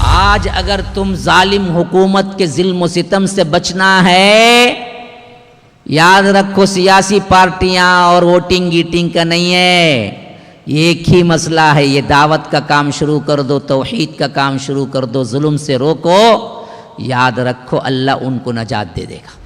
آج اگر تم ظالم حکومت کے ظلم و ستم سے بچنا ہے، یاد رکھو سیاسی پارٹیاں اور ووٹنگ گیٹنگ کا نہیں ہے، ایک ہی مسئلہ ہے، یہ دعوت کا کام شروع کر دو، توحید کا کام شروع کر دو، ظلم سے روکو، یاد رکھو اللہ ان کو نجات دے دے گا۔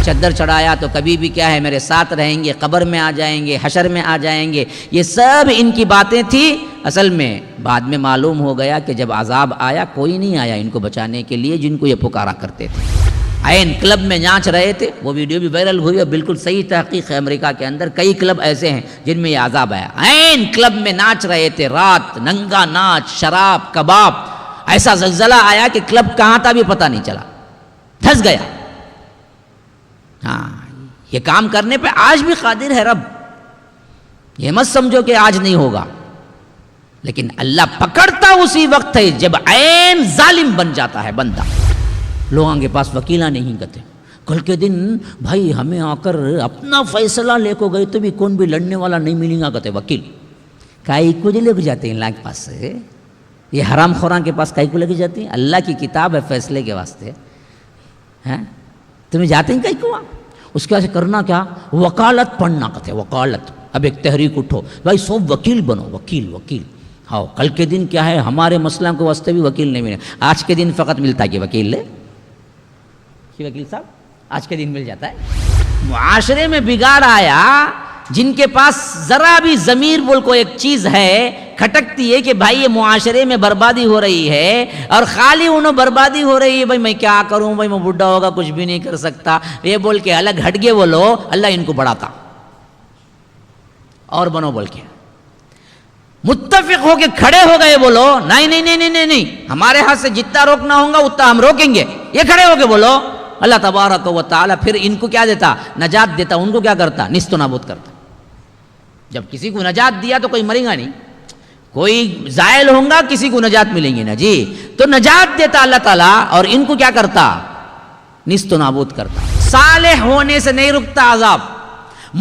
چادر چڑھایا تو کبھی بھی کیا ہے میرے ساتھ رہیں گے، قبر میں آ جائیں گے، حشر میں آ جائیں گے، یہ سب ان کی باتیں تھی۔ اصل میں بعد میں معلوم ہو گیا کہ جب عذاب آیا کوئی نہیں آیا ان کو بچانے کے لیے جن کو یہ پکارا کرتے تھے۔ عین کلب میں ناچ رہے تھے، وہ ویڈیو بھی وائرل ہوئی اور بالکل صحیح تحقیق ہے، امریکہ کے اندر کئی کلب ایسے ہیں جن میں یہ عذاب آیا۔ عین کلب میں ناچ رہے تھے، رات ننگا ناچ، شراب، کباب، ایسا زلزلہ آیا کہ کلب کہاں تھا بھی پتہ نہیں چلا، دھس گیا۔ ہاں، یہ کام کرنے پہ آج بھی قادر ہے رب، یہ مت سمجھو کہ آج نہیں ہوگا، لیکن اللہ پکڑتا اسی وقت ہے جب عین ظالم بن جاتا ہے بندہ۔ لوگوں کے پاس وکیلہ نہیں گتے، کل کے دن بھائی ہمیں آ کر اپنا فیصلہ لے کو گئے تو بھی کون بھی لڑنے والا نہیں ملیں گا، کہتے وکیل کائی کو لے کے جاتے ہیں اللہ کے پاس سے، یہ حرام خوراں کے پاس کائی کو لے کے جاتے ہیں، اللہ کی کتاب ہے فیصلے کے واسطے، ہیں تمہیں جاتے ہیں کہیں کو، اس کے واسطے کرنا کیا، وکالت پڑھنا کہتے ہیں، وکالت۔ اب ایک تحریک اٹھو بھائی سب وکیل بنو، وکیل وکیل، ہاں کل کے دن کیا ہے ہمارے مسئلہ کے واسطے بھی وکیل نہیں ملے، آج کے دن فقط ملتا ہے کہ وکیل لے کہ وکیل صاحب آج کے دن مل جاتا ہے۔ معاشرے میں بگاڑ آیا، جن کے پاس ذرا بھی ضمیر بول کو ایک چیز ہے کھٹکتی ہے کہ بھائی یہ معاشرے میں بربادی ہو رہی ہے، اور خالی انہوں بربادی ہو رہی ہے، بھائی میں کیا کروں، بھائی میں بڈھا ہوگا کچھ بھی نہیں کر سکتا، یہ بول کے الگ ہٹ گئے وہ لو، اللہ ان کو بڑھاتا اور بنو بول کے متفق ہو کے کھڑے ہو گئے، بولو نہیں نہیں نہیں نہیں نہیں، ہمارے ہاتھ سے جتنا روکنا ہوگا اتنا ہم روکیں گے، یہ کھڑے ہو کے بولو، اللہ تبارک و تعالی پھر ان کو کیا دیتا، نجات دیتا، ان کو کیا کرتا، نیست و نابود کرتا۔ جب کسی کو نجات دیا تو کوئی مرے گا نہیں، کوئی زائل ہوں گا، کسی کو نجات ملیں گی نا جی، تو نجات دیتا اللہ تعالیٰ، اور ان کو کیا کرتا، نیست و نابود کرتا۔ صالح ہونے سے نہیں رکتا عذاب،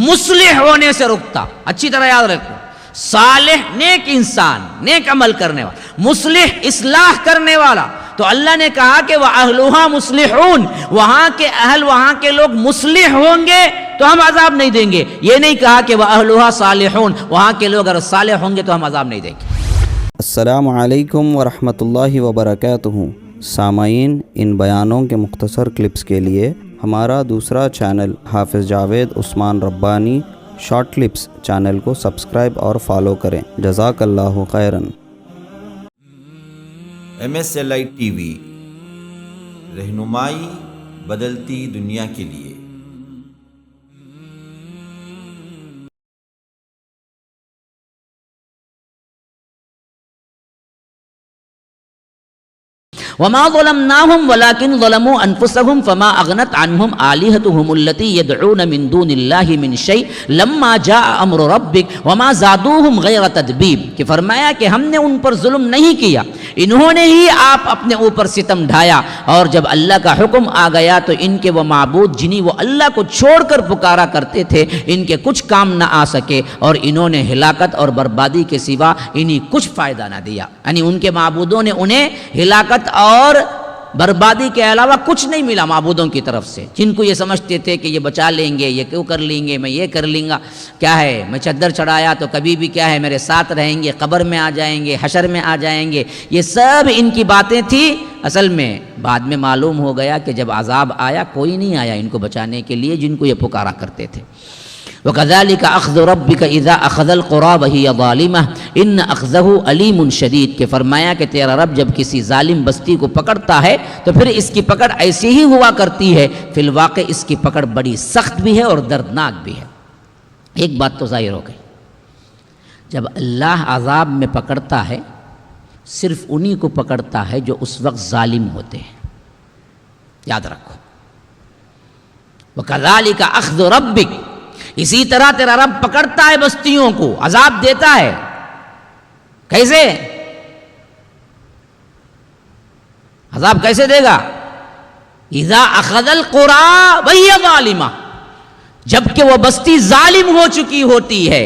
مصلح ہونے سے رکتا، اچھی طرح یاد رکھو، صالح نیک انسان، نیک عمل کرنے والا، مصلح اصلاح کرنے والا، تو اللہ نے کہا کہ وَأَهْلُهَا مُصْلِحُونَ، وہاں کے اہل، وہاں کے لوگ مصلح ہوں گے تو ہم عذاب نہیں دیں گے، یہ نہیں کہا کہ وَأَهْلُهَا صَالِحُونَ، وہاں کے لوگ اگر صالح ہوں گے تو ہم عذاب نہیں دیں گے۔ السلام علیکم ورحمۃ اللہ وبرکاتہ۔ سامعین، ان بیانوں کے مختصر کلپس کے لیے ہمارا دوسرا چینل حافظ جاوید عثمان ربانی شارٹ کلپس چینل کو سبسکرائب اور فالو کریں، جزاک اللہ خیراً۔ MSLI ٹی وی، رہنمائی بدلتی دنیا کے لیے۔ وما ظلمناهم ولكن ظلموا انفسهم فما اغنت عنهم آلهتهم التي يدعون من دون الله من شيء لما جاء امر ربك وما زادوهم غير تدبيب، کہ فرمایا کہ ہم نے ان پر ظلم نہیں کیا، انہوں نے ہی آپ اپنے اوپر ستم ڈھایا، اور جب اللہ کا حکم آ گیا تو ان کے وہ معبود جنہیں وہ اللہ کو چھوڑ کر پکارا کرتے تھے ان کے کچھ کام نہ آ سکے، اور انہوں نے ہلاکت اور بربادی کے سوا انہیں کچھ فائدہ نہ دیا، یعنی ان کے معبودوں نے انہیں ہلاکت اور بربادی کے علاوہ کچھ نہیں ملا معبودوں کی طرف سے، جن کو یہ سمجھتے تھے کہ یہ بچا لیں گے، یہ کیوں کر لیں گے، میں یہ کر لیں گا، کیا ہے میں چادر چڑھایا تو کبھی بھی کیا ہے میرے ساتھ رہیں گے، قبر میں آ جائیں گے، حشر میں آ جائیں گے، یہ سب ان کی باتیں تھی۔ اصل میں بعد میں معلوم ہو گیا کہ جب عذاب آیا کوئی نہیں آیا ان کو بچانے کے لیے جن کو یہ پکارا کرتے تھے۔ وَكَذَلِكَ أَخْذُ رَبِّكَ إِذَا أَخَذَ الْقُرَىٰ وَهِيَ ظَالِمَةٌ إِنَّ أَخْذَهُ أَلِيمٌ شَدِيدٌ، کہ فرمایا کہ تیرا رب جب کسی ظالم بستی کو پکڑتا ہے تو پھر اس کی پکڑ ایسی ہی ہوا کرتی ہے، فی الواقع اس کی پکڑ بڑی سخت بھی ہے اور دردناک بھی ہے۔ ایک بات تو ظاہر ہو گئی، جب اللہ عذاب میں پکڑتا ہے صرف انہی کو پکڑتا ہے جو اس وقت ظالم ہوتے ہیں، یاد رکھو۔ وَكَذَلِكَ أَخْذُ رَبِّكَ، اسی طرح تیرا رب پکڑتا ہے بستیوں کو، عذاب دیتا ہے، کیسے عذاب کیسے دے گا؟ اذا اخذ القرى وهي ظالمہ، جبکہ وہ بستی ظالم ہو چکی ہوتی ہے،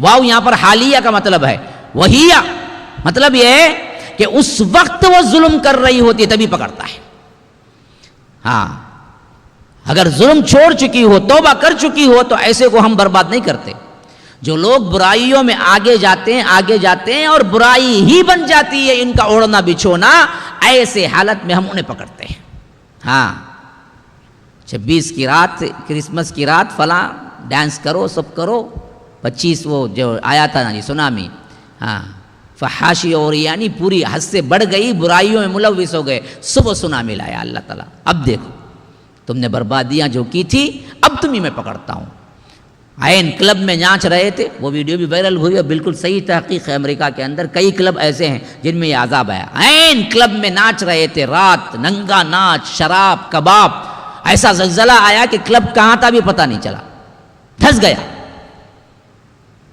واو یہاں پر حالیہ کا مطلب ہے، وہی مطلب یہ ہے کہ اس وقت وہ ظلم کر رہی ہوتی ہے تبھی پکڑتا ہے. ہاں اگر ظلم چھوڑ چکی ہو، توبہ کر چکی ہو، تو ایسے کو ہم برباد نہیں کرتے. جو لوگ برائیوں میں آگے جاتے ہیں اور برائی ہی بن جاتی ہے ان کا اوڑھنا بچھونا، ایسے حالت میں ہم انہیں پکڑتے ہیں. ہاں 26 کی رات، کرسمس کی رات فلاں ڈانس کرو، سب کرو. 25 وہ جو آیا تھا نا جی سونامی، ہاں فحاشی اور یعنی پوری حد سے بڑھ گئی، برائیوں میں ملوث ہو گئے. صبح سونامی لایا اللہ تعالیٰ، اب دیکھو تم نے بربادیاں جو کی تھی اب تمہیں میں پکڑتا ہوں. عین کلب میں ناچ رہے تھے، وہ ویڈیو بھی وائرل ہوئی اور بالکل صحیح تحقیق ہے. امریکہ کے اندر کئی کلب ایسے ہیں جن میں یہ عذاب آیا. عین کلب میں ناچ رہے تھے، رات ننگا ناچ، شراب، کباب. ایسا زلزلہ آیا کہ کلب کہاں تھا بھی پتہ نہیں چلا، دھس گیا.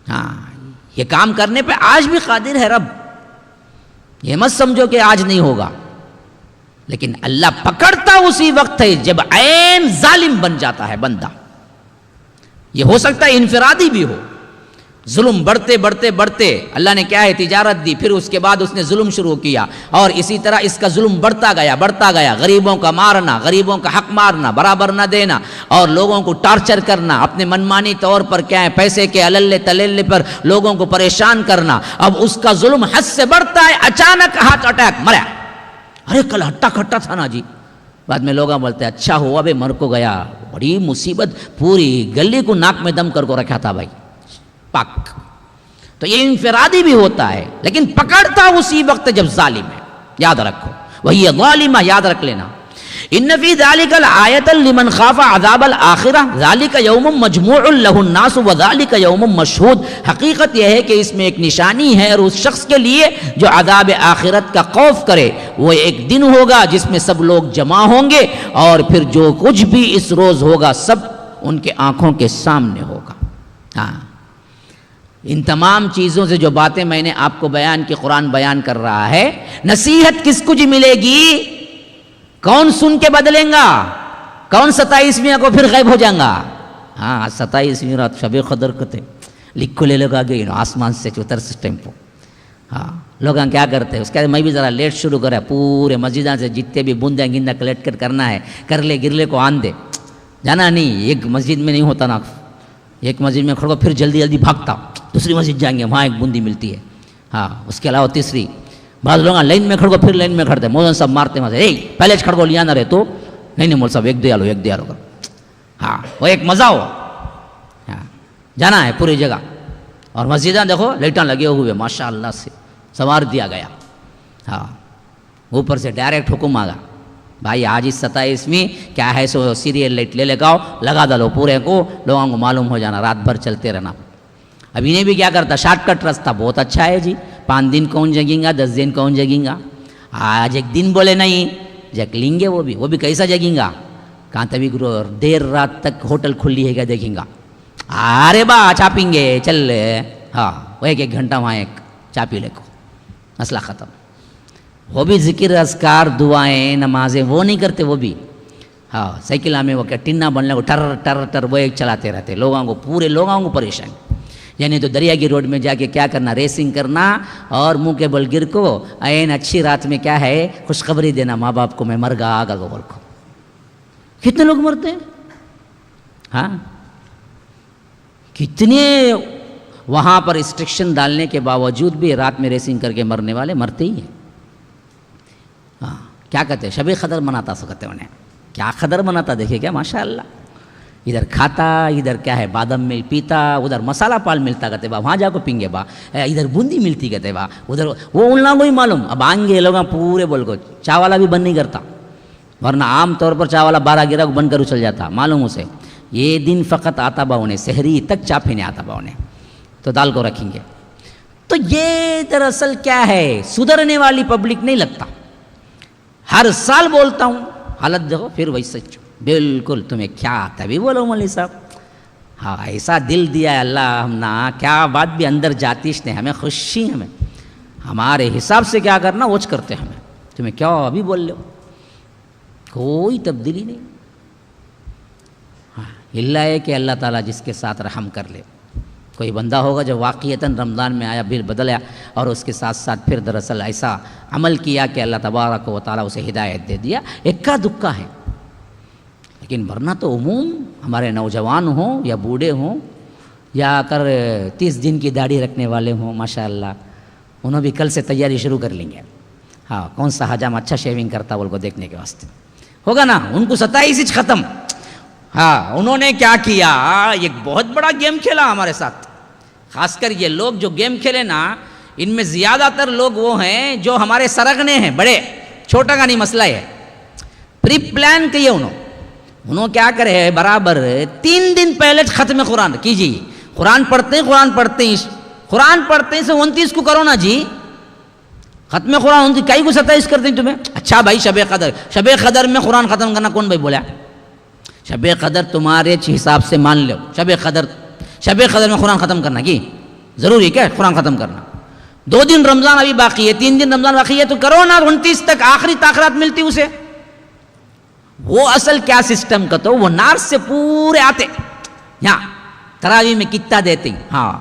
ہاں یہ کام کرنے پہ آج بھی قادر ہے رب، یہ مت سمجھو کہ آج نہیں ہوگا. لیکن اللہ پکڑتا اسی وقت ہے جب عین ظالم بن جاتا ہے بندہ. یہ ہو سکتا ہے انفرادی بھی ہو. ظلم بڑھتے بڑھتے بڑھتے اللہ نے کیا ہے تجارت دی، پھر اس کے بعد اس نے ظلم شروع کیا، اور اسی طرح اس کا ظلم بڑھتا گیا. غریبوں کا مارنا، غریبوں کا حق مارنا، برابر نہ دینا، اور لوگوں کو ٹارچر کرنا، اپنے منمانی طور پر کیا ہے پیسے کے اللے تللے پر لوگوں کو پریشان کرنا. اب اس کا ظلم حد سے بڑھتا ہے، اچانک ہارٹ اٹیک، مرا. ارے کل ہٹا کھٹا تھا نا جی. بعد میں لوگ بولتے ہیں اچھا ہوا بے مر کو گیا، بڑی مصیبت، پوری گلی کو ناک میں دم کر کو رکھا تھا بھائی پاک. تو یہ انفرادی بھی ہوتا ہے لیکن پکڑتا اسی وقت جب ظالم ہے. یاد رکھو وہی ظالمہ، یاد رکھ لینا. ان فی ذلک لآیۃ لمن خاف عذاب الآخرہ ذلک یوم مجموع لہ الناس وذلک یوم مشہود. حقیقت یہ ہے کہ اس میں ایک نشانی ہے اور اس شخص کے لیے جو عذاب آخرت کا خوف کرے. وہ ایک دن ہوگا جس میں سب لوگ جمع ہوں گے، اور پھر جو کچھ بھی اس روز ہوگا سب ان کے آنکھوں کے سامنے ہوگا. ہاں ان تمام چیزوں سے جو باتیں میں نے آپ کو بیان کی، قرآن بیان کر رہا ہے. نصیحت کس کو جی ملے گی؟ کون سن کے بدلیں گا؟ کون 27ویں کو پھر غائب ہو جائیں گا؟ ہاں 27ویں رات شب قدر کو تھے، لکھو لے لوگ آگے آسمان سے اتر سسٹم کو. ہاں لوگ کیا کرتے ہیں اس کے میں بھی ذرا لیٹ شروع کرا، پورے مسجدوں سے جتنے بھی بوندیں گندہ کلیکٹ کر کرنا ہے کر لے، گرلے کو آن دے. جانا نہیں، ایک مسجد میں نہیں ہوتا نا، ایک مسجد میں کھڑو پھر جلدی جلدی بھاگتا، دوسری مسجد جائیں گے وہاں ایک بوندی ملتی ہے. ہاں اس کے علاوہ تیسری. بعض لوگ لائن میں کھڑو پھر لائن میں کھڑتے، مولان صاحب مارتے مزے، اے پہلے کھڑکو لیا نہ رہے تو نہیں مول صاحب ایک دیا لو کر. ہاں وہ ایک مزہ ہو. ہاں جانا ہے پوری جگہ. اور مسجدیں دیکھو لائٹاں لگے ہوئے ماشاء اللہ سے سنوار دیا گیا. ہاں اوپر سے ڈائریکٹ حکم آگا بھائی آج اس 27ویں کیا ہے سو سیریل لائٹ لے آؤ، لگا ڈالو پورے کو، لوگوں کو معلوم ہو جانا، رات بھر چلتے رہنا. اب انہیں بھی کیا کرتا، شارٹ کٹ راستہ بہت اچھا ہے جی، 5 دن کون جگیں گا، 10 دن کون جگیں گا. آج ایک دن بولے نہیں جگ لیں گے، وہ بھی کیسا جگیں گا، کہاں تبھی دیر رات تک ہوٹل کھلی ہے کیا دیکھیں گا. ارے با چاپیں گے چل. ہاں وہ ایک گھنٹہ وہاں ایک چاپی لے کو، مسئلہ ختم. وہ بھی ذکر اذکار دعائیں نمازیں وہ نہیں کرتے. وہ بھی ہاں سائیکل میں وہ کیا ٹنا بننے کو ٹر ٹر ٹر وہ ایک چلاتے رہتے، لوگوں کو پورے لوگوں کو پریشان. یعنی تو دریا کی روڈ میں جا کے کیا کرنا، ریسنگ کرنا، اور منہ کے بل گر کو عین اچھی رات میں کیا ہے خوشخبری دینا ماں باپ کو میں مر گا آگا گوبر کو. کتنے لوگ مرتے ہیں. ہاں کتنے وہاں پر ریسٹرکشن ڈالنے کے باوجود بھی رات میں ریسنگ کر کے مرنے والے مرتے ہی ہیں. ہاں کیا کہتے ہیں، شب قدر مناتا سو کہتے انہیں. کیا قدر مناتا دیکھے کیا ماشاء اللہ. ادھر کھاتا، ادھر کیا ہے بادام مل پیتا، ادھر مسالہ پال ملتا کہتے با وہاں جا کو پینگے با، ادھر بوندی ملتی کہتے با ادھر، وہ ان لوگوں کو ہی معلوم. اب آئیں گے لوگ پورے بول کو چا والا بھی بند نہیں کرتا، ورنہ عام طور پر چا والا 12 گرا کو بند کر چل جاتا، معلوم اسے. یہ دن فقط آتا با انہیں، سحری تک چا پینے آتا با انہیں، تو دال کو رکھیں گے. تو یہ دراصل کیا ہے، سدھرنے والی پبلک نہیں لگتا. ہر سال بولتا ہوں حالت دیکھو پھر ویسے بالکل. تمہیں کیا تبھی بولو مولوی صاحب. ہاں ایسا دل دیا ہے اللہ ہم نا، کیا بات بھی اندر جاتیش نے، ہمیں خوشی، ہمیں ہمارے حساب سے کیا کرنا وچ کرتے ہمیں. تمہیں کیا ابھی بول لو، کوئی تبدیلی نہیں. ہاں اللہ ہے کہ اللہ تعالیٰ جس کے ساتھ رحم کر لے. کوئی بندہ ہوگا جو واقعتاً رمضان میں آیا بل بدلا اور اس کے ساتھ ساتھ پھر دراصل ایسا عمل کیا کہ اللہ تبارک و تعالیٰ اسے ہدایت دے دیا، اکا دکا ہے. لیکن ورنہ تو عموم ہمارے نوجوان ہوں یا بوڑھے ہوں یا اگر 30 دن کی داڑھی رکھنے والے ہوں ماشاءاللہ، انہوں بھی کل سے تیاری شروع کر لیں گے. ہاں، کون سا حجام اچھا شیونگ کرتا بول کو دیکھنے کے واسطے ہوگا نا. ان کو 27 انچ ختم. ہاں، انہوں نے کیا کیا، ایک بہت بڑا گیم کھیلا ہمارے ساتھ. خاص کر یہ لوگ جو گیم کھیلے نا، ان میں زیادہ تر لوگ وہ ہیں جو ہمارے سرغنے ہیں، بڑے چھوٹا کا نہیں مسئلہ ہے. پری پلان کیے انہوں کیا کرے، برابر 3 دن پہلے ختم قرآن کیجیے. قرآن پڑھتے ہیں 29 کو کرو نا جی ختم قرآن. 29 کئی کو 27 کرتے ہیں تمہیں. اچھا بھائی، شب قدر میں قرآن ختم کرنا کون بھائی بولا؟ شب قدر تمہارے حساب سے مان لو، شب قدر میں قرآن ختم کرنا کی ضروری کیا؟ قرآن ختم کرنا. 2 دن رمضان ابھی باقی ہے، 3 دن رمضان باقی ہے، تو کرو نا 29 تک، آخری تاخرات ملتی اسے. وہ اصل کیا سسٹم کا، تو وہ نار سے پورے آتے یہاں تراویح میں کتنا دیتے ہیں. ہاں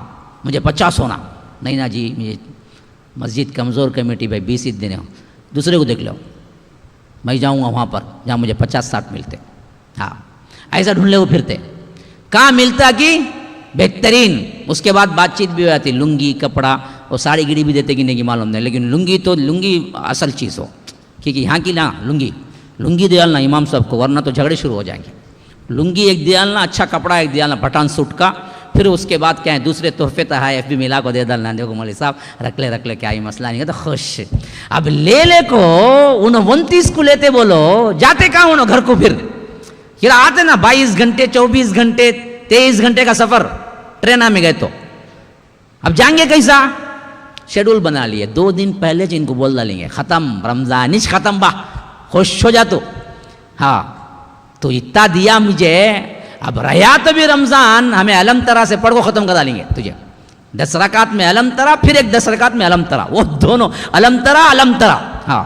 مجھے 50 ہونا نہیں نا جی، مجھے مسجد کمزور کمیٹی بھائی 20 دینے ہو، دوسرے کو دیکھ لو، میں جاؤں گا وہاں پر جہاں مجھے 50-60 ملتے. ہاں ایسا ڈھونڈ لے وہ پھرتے. کہاں ملتا کہ بہترین. اس کے بعد بات چیت بھی ہو جاتی، لنگی کپڑا اور ساڑی گڑی بھی دیتے کہ نہیں کہ معلوم نہیں، لیکن لنگی اصل چیز ہو، کیونکہ یہاں کی نا لنگی دے ڈالنا امام صاحب کو، ورنہ تو جھگڑے شروع ہو جائیں گے. لنگی ایک دے ڈالنا، اچھا کپڑا ایک دے ڈالنا پٹھان سوٹ کا. پھر اس کے بعد کیا ہے، دوسرے تحفے تحائف بھی ملا کو دے ڈالنا. دیکھو مولوی صاحب رکھ لے کیا ہی مسئلہ نہیں ہے تو خوش. اب لے کو 29 کو لیتے، بولو جاتے کہاں انہوں گھر کو. پھر آتے نا 22 گھنٹے 24 گھنٹے 23 گھنٹے کا سفر ٹرینہ میں گئے، تو اب جائیں گے کیسا؟ شیڈول بنا لیے 2 دن پہلے جو ان کو بول ڈالیں گے ختم رمضان ختم، با خوش ہو جا تو. ہاں تو اتنا دیا مجھے، اب رہا تو بھی رمضان، ہمیں علم ترا سے پڑھ کو ختم کر ڈالیں گے تجھے. 10 رکعت میں علم ترا، پھر ایک 10 رکعت میں علم ترا، وہ دونوں علم ترا. ہاں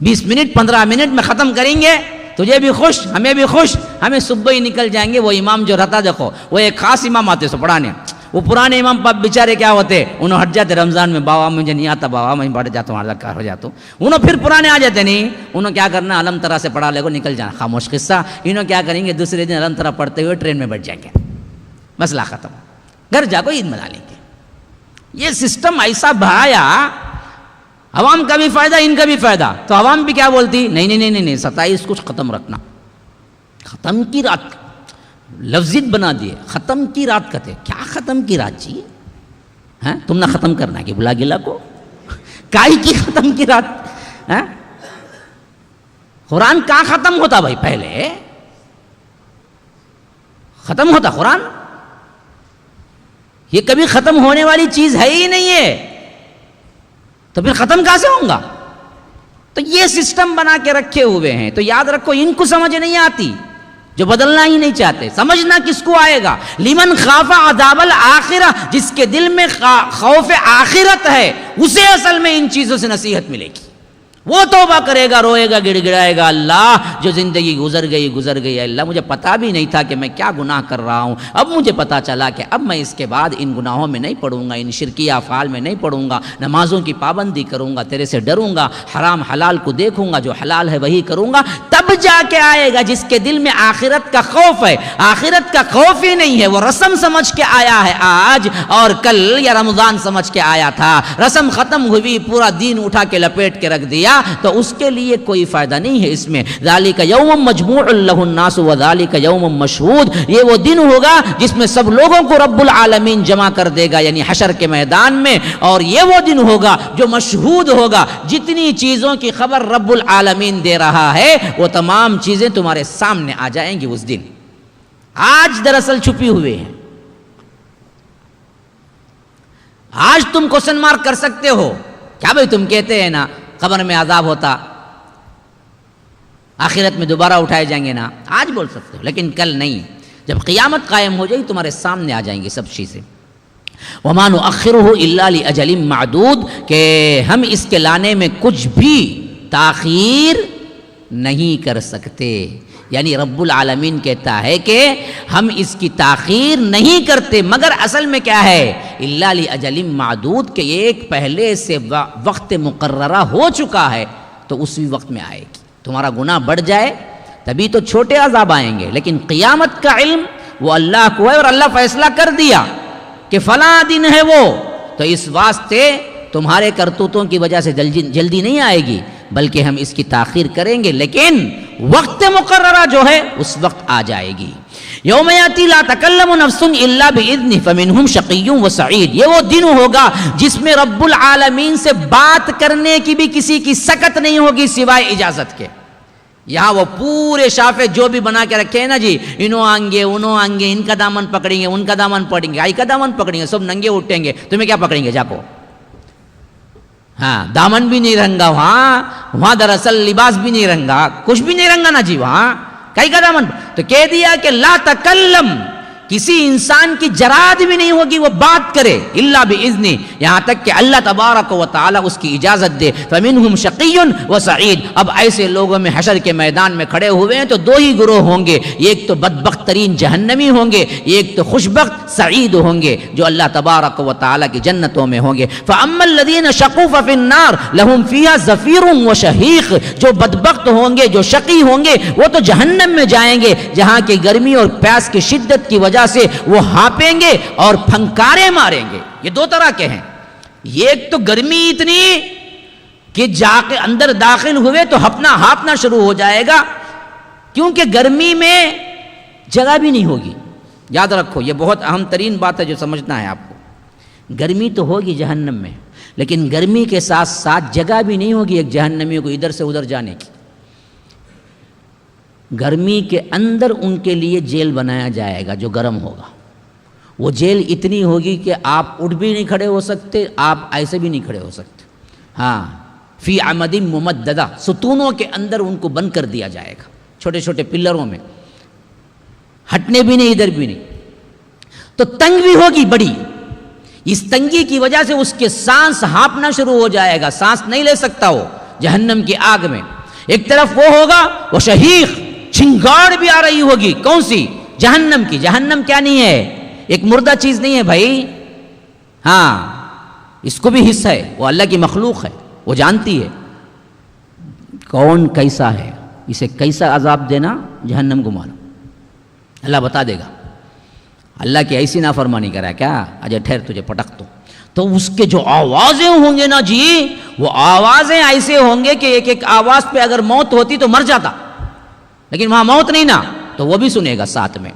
20 منٹ 15 منٹ میں ختم کریں گے، تجھے بھی خوش ہمیں بھی خوش. ہمیں صبح ہی نکل جائیں گے. وہ امام جو رہتا دیکھو، وہ ایک خاص امام آتے سو پڑھانے. وہ پرانے امام پاپ بیچارے کیا ہوتے، انہوں ہٹ جاتے رمضان میں، بابا مجھے نہیں آتا، بابا میں بڑھ جاتا ہوں، کار ہو جاتا ہوں. انہوں پھر پرانے آ جاتے نہیں، انہوں کیا کرنا، علم ترا سے پڑھا لے کو نکل جانا. خاموش قصہ. انہوں کیا کریں گے، دوسرے دن علم ترا پڑھتے ہوئے ٹرین میں بیٹھ جائیں گے، مسئلہ ختم، گھر جا کو عید منا لیں گے. یہ سسٹم ایسا بہایا، عوام کا بھی فائدہ ان کا بھی فائدہ. تو عوام بھی کیا بولتی، نہیں 27 کچھ ختم رکھنا. ختم کی رات لفظیت بنا دیے، ختم کی رات کہتے. کیا ختم کی رات جی؟ ہاں تم نہ ختم کرنا کہ بلا گلا کو کائی کی ختم کی رات. قرآن کہاں ختم ہوتا بھائی؟ پہلے ختم ہوتا قرآن؟ یہ کبھی ختم ہونے والی چیز ہے ہی نہیں ہے، تو پھر ختم کہاں سے ہوگا؟ تو یہ سسٹم بنا کے رکھے ہوئے ہیں. تو یاد رکھو، ان کو سمجھ نہیں آتی، جو بدلنا ہی نہیں چاہتے. سمجھنا کس کو آئے گا؟ لمن خاف عذاب الآخرہ، جس کے دل میں خوف آخرت ہے، اسے اصل میں ان چیزوں سے نصیحت ملے گی. وہ توبہ کرے گا، روئے گا، گڑ گڑائے گا، اللہ جو زندگی گزر گئی اللہ مجھے پتا بھی نہیں تھا کہ میں کیا گناہ کر رہا ہوں، اب مجھے پتا چلا کہ اب میں اس کے بعد ان گناہوں میں نہیں پڑوں گا، ان شرکی افعال میں نہیں پڑوں گا، نمازوں کی پابندی کروں گا، تیرے سے ڈروں گا، حرام حلال کو دیکھوں گا، جو حلال ہے وہی کروں گا. تب جا کے آئے گا جس کے دل میں آخرت کا خوف ہے. آخرت کا خوف ہی نہیں ہے، وہ رسم سمجھ کے آیا ہے آج اور کل، یا رمضان سمجھ کے آیا تھا، رسم ختم ہوئی، پورا دین اٹھا کے لپیٹ کے رکھ دیا، تو اس کے لیے کوئی فائدہ نہیں ہے اس میں. ذالک یوم مجموع لہ الناس وذالک یوم مشہود. یہ وہ دن ہوگا جس میں سب لوگوں کو رب العالمین جمع کر دے گا، یعنی حشر کے میدان میں. اور یہ وہ دن ہوگا جو مشہود ہوگا، جتنی چیزوں کی خبر رب العالمین دے رہا ہے وہ تمام چیزیں تمہارے سامنے آ جائیں گی اس دن. آج دراصل چھپی ہوئے ہیں. آج تم کوسچن مارک کر سکتے ہو کیا بھائی؟ تم کہتے ہیں نا قبر میں عذاب ہوتا، آخرت میں دوبارہ اٹھائے جائیں گے نا، آج بول سکتے ہو، لیکن کل نہیں. جب قیامت قائم ہو جائے گی تمہارے سامنے آ جائیں گی سب چیزیں. وَمَا نُؤَخِّرُهُ إِلَّا لِأَجَلٍ مَعْدُودٍ، کہ ہم اس کے لانے میں کچھ بھی تاخیر نہیں کر سکتے. یعنی رب العالمین کہتا ہے کہ ہم اس کی تاخیر نہیں کرتے، مگر اصل میں کیا ہے، الا لاجل معدود، کہ ایک پہلے سے وقت مقررہ ہو چکا ہے تو اسی وقت میں آئے گی. تمہارا گناہ بڑھ جائے تبھی تو چھوٹے عذاب آئیں گے، لیکن قیامت کا علم وہ اللہ کو ہے، اور اللہ فیصلہ کر دیا کہ فلاں دن ہے وہ، تو اس واسطے تمہارے کرتوتوں کی وجہ سے جلدی نہیں آئے گی، بلکہ ہم اس کی تاخیر کریں گے، لیکن وقت مقررہ جو ہے اس وقت آ جائے گی. یوم یاتی لا تکلم نفس الا باذنہ فمنہم شقی و سعید. یہ وہ دن ہوگا جس میں رب العالمین سے بات کرنے کی بھی کسی کی سکت نہیں ہوگی سوائے اجازت کے. یہاں وہ پورے شافے جو بھی بنا کے رکھے ہیں نا جی، انہوں آئیں گے انہوں آئیں گے، ان کا دامن پکڑیں گے ان کا دامن پکڑیں گے، آئی کا دامن پکڑیں گے، سب ننگے اٹھیں گے، تمہیں کیا پکڑیں گے جا کو. ہاں دامن بھی نہیں رنگا وہاں دراصل لباس بھی نہیں رنگا، کچھ بھی نہیں رنگا نا جی وہاں، کئی کا دامن. تو کہہ دیا کہ لا تکلم، کسی انسان کی جرات بھی نہیں ہوگی وہ بات کرے الا باذنہ، یہاں تک کہ اللہ تبارک و تعالی اس کی اجازت دے. فمنہم شقی و سعید. اب ایسے لوگوں میں حشر کے میدان میں کھڑے ہوئے ہیں تو دو ہی گروہ ہوں گے، ایک تو بدبخت ترین جہنمی ہوں گے، ایک تو خوشبخت سعید ہوں گے جو اللہ تبارک و تعالی کی جنتوں میں ہوں گے. فاما الذین شقوا ففی النار لهم فیہا زفیر و شہیق. جو بدبخت ہوں گے، جو شقی ہوں گے، وہ تو جہنم میں جائیں گے جہاں کی گرمی اور پیاس کی شدت کی وجہ سے وہ ہانپیں گے اور پھنکارے ماریں گے. یہ دو طرح کے ہیں. ایک تو گرمی اتنی کہ جا کے اندر داخل ہوئے تو ہانپنا شروع ہو جائے گا، کیونکہ گرمی میں جگہ بھی نہیں ہوگی. یاد رکھو یہ بہت اہم ترین بات ہے جو سمجھنا ہے آپ کو. گرمی تو ہوگی جہنم میں، لیکن گرمی کے ساتھ ساتھ جگہ بھی نہیں ہوگی ایک جہنمی کو ادھر سے ادھر جانے کی. گرمی کے اندر ان کے لیے جیل بنایا جائے گا جو گرم ہوگا. وہ جیل اتنی ہوگی کہ آپ اٹھ بھی نہیں کھڑے ہو سکتے، آپ ایسے بھی نہیں کھڑے ہو سکتے. ہاں فی عمد ممددہ، ستونوں کے اندر ان کو بند کر دیا جائے گا، چھوٹے چھوٹے پلروں میں، ہٹنے بھی نہیں ادھر بھی نہیں. تو تنگ بھی ہوگی بڑی. اس تنگی کی وجہ سے اس کے سانس ہانپنا شروع ہو جائے گا، سانس نہیں لے سکتا وہ جہنم کی آگ میں. ایک طرف وہ ہوگا وہ شہیق، چنگاڑ بھی آ رہی ہوگی. کون سی؟ جہنم کی. جہنم کیا نہیں ہے؟ ایک مردہ چیز نہیں ہے بھائی. ہاں اس کو بھی حصہ ہے، وہ اللہ کی مخلوق ہے، وہ جانتی ہے کون کیسا ہے، اسے کیسا عذاب دینا جہنم کو معلوم. اللہ بتا دے گا. اللہ کی ایسی نافرمانی کرا کیا، اجے ٹھہر تجھے پٹک تو اس کے جو آوازیں ہوں گے نا جی، وہ آوازیں ایسے ہوں گے کہ ایک ایک آواز پہ اگر موت ہوتی تو مر جاتا، لیکن وہاں موت نہیں نا، تو وہ بھی سنے گا ساتھ میں.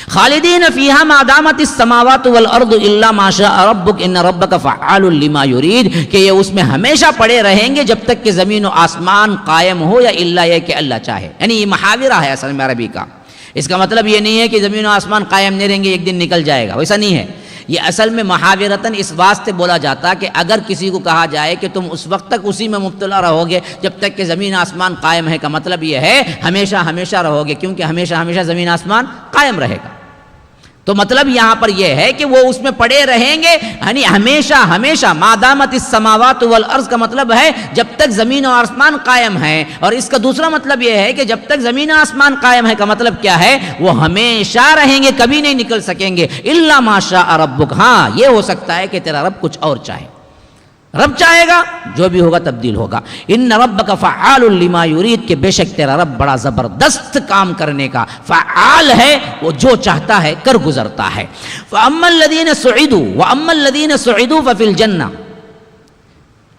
خالدین فیہا ما دامت السماوات والارض الا ما شاء ربک ان ربک فعال لما یرید، کہ یہ اس میں ہمیشہ پڑے رہیں گے جب تک کہ زمین و آسمان قائم ہو، یا الا یہ کہ اللہ چاہے. یعنی یہ محاورہ ہے اصل میں عربی کا. اس کا مطلب یہ نہیں ہے کہ زمین و آسمان قائم نہیں رہیں گے ایک دن نکل جائے گا، ویسا نہیں ہے. یہ اصل میں محاورتاً اس واسطے بولا جاتا کہ اگر کسی کو کہا جائے کہ تم اس وقت تک اسی میں مبتلا رہو گے جب تک کہ زمین آسمان قائم ہے، کا مطلب یہ ہے ہمیشہ ہمیشہ رہو گے، کیونکہ ہمیشہ ہمیشہ زمین آسمان قائم رہے گا. تو مطلب یہاں پر یہ ہے کہ وہ اس میں پڑے رہیں گے، یعنی ہمیشہ ہمیشہ. ما دامت السماوات والارض کا مطلب ہے جب تک زمین و آسمان قائم ہے، اور اس کا دوسرا مطلب یہ ہے کہ جب تک زمین و آسمان قائم ہے کا مطلب کیا ہے، وہ ہمیشہ رہیں گے، کبھی نہیں نکل سکیں گے. الا ما شاء ربک، ہاں یہ ہو سکتا ہے کہ تیرا رب کچھ اور چاہے. رب چاہے گا جو بھی ہوگا تبدیل ہوگا. ان ربک فعال لما یرید، کہ بے شک تیرا رب بڑا زبردست کام کرنے کا فعال ہے، وہ جو چاہتا ہے کر گزرتا ہے. فاما الذین سعدوا واما الذین سعدوا ففی الجنہ،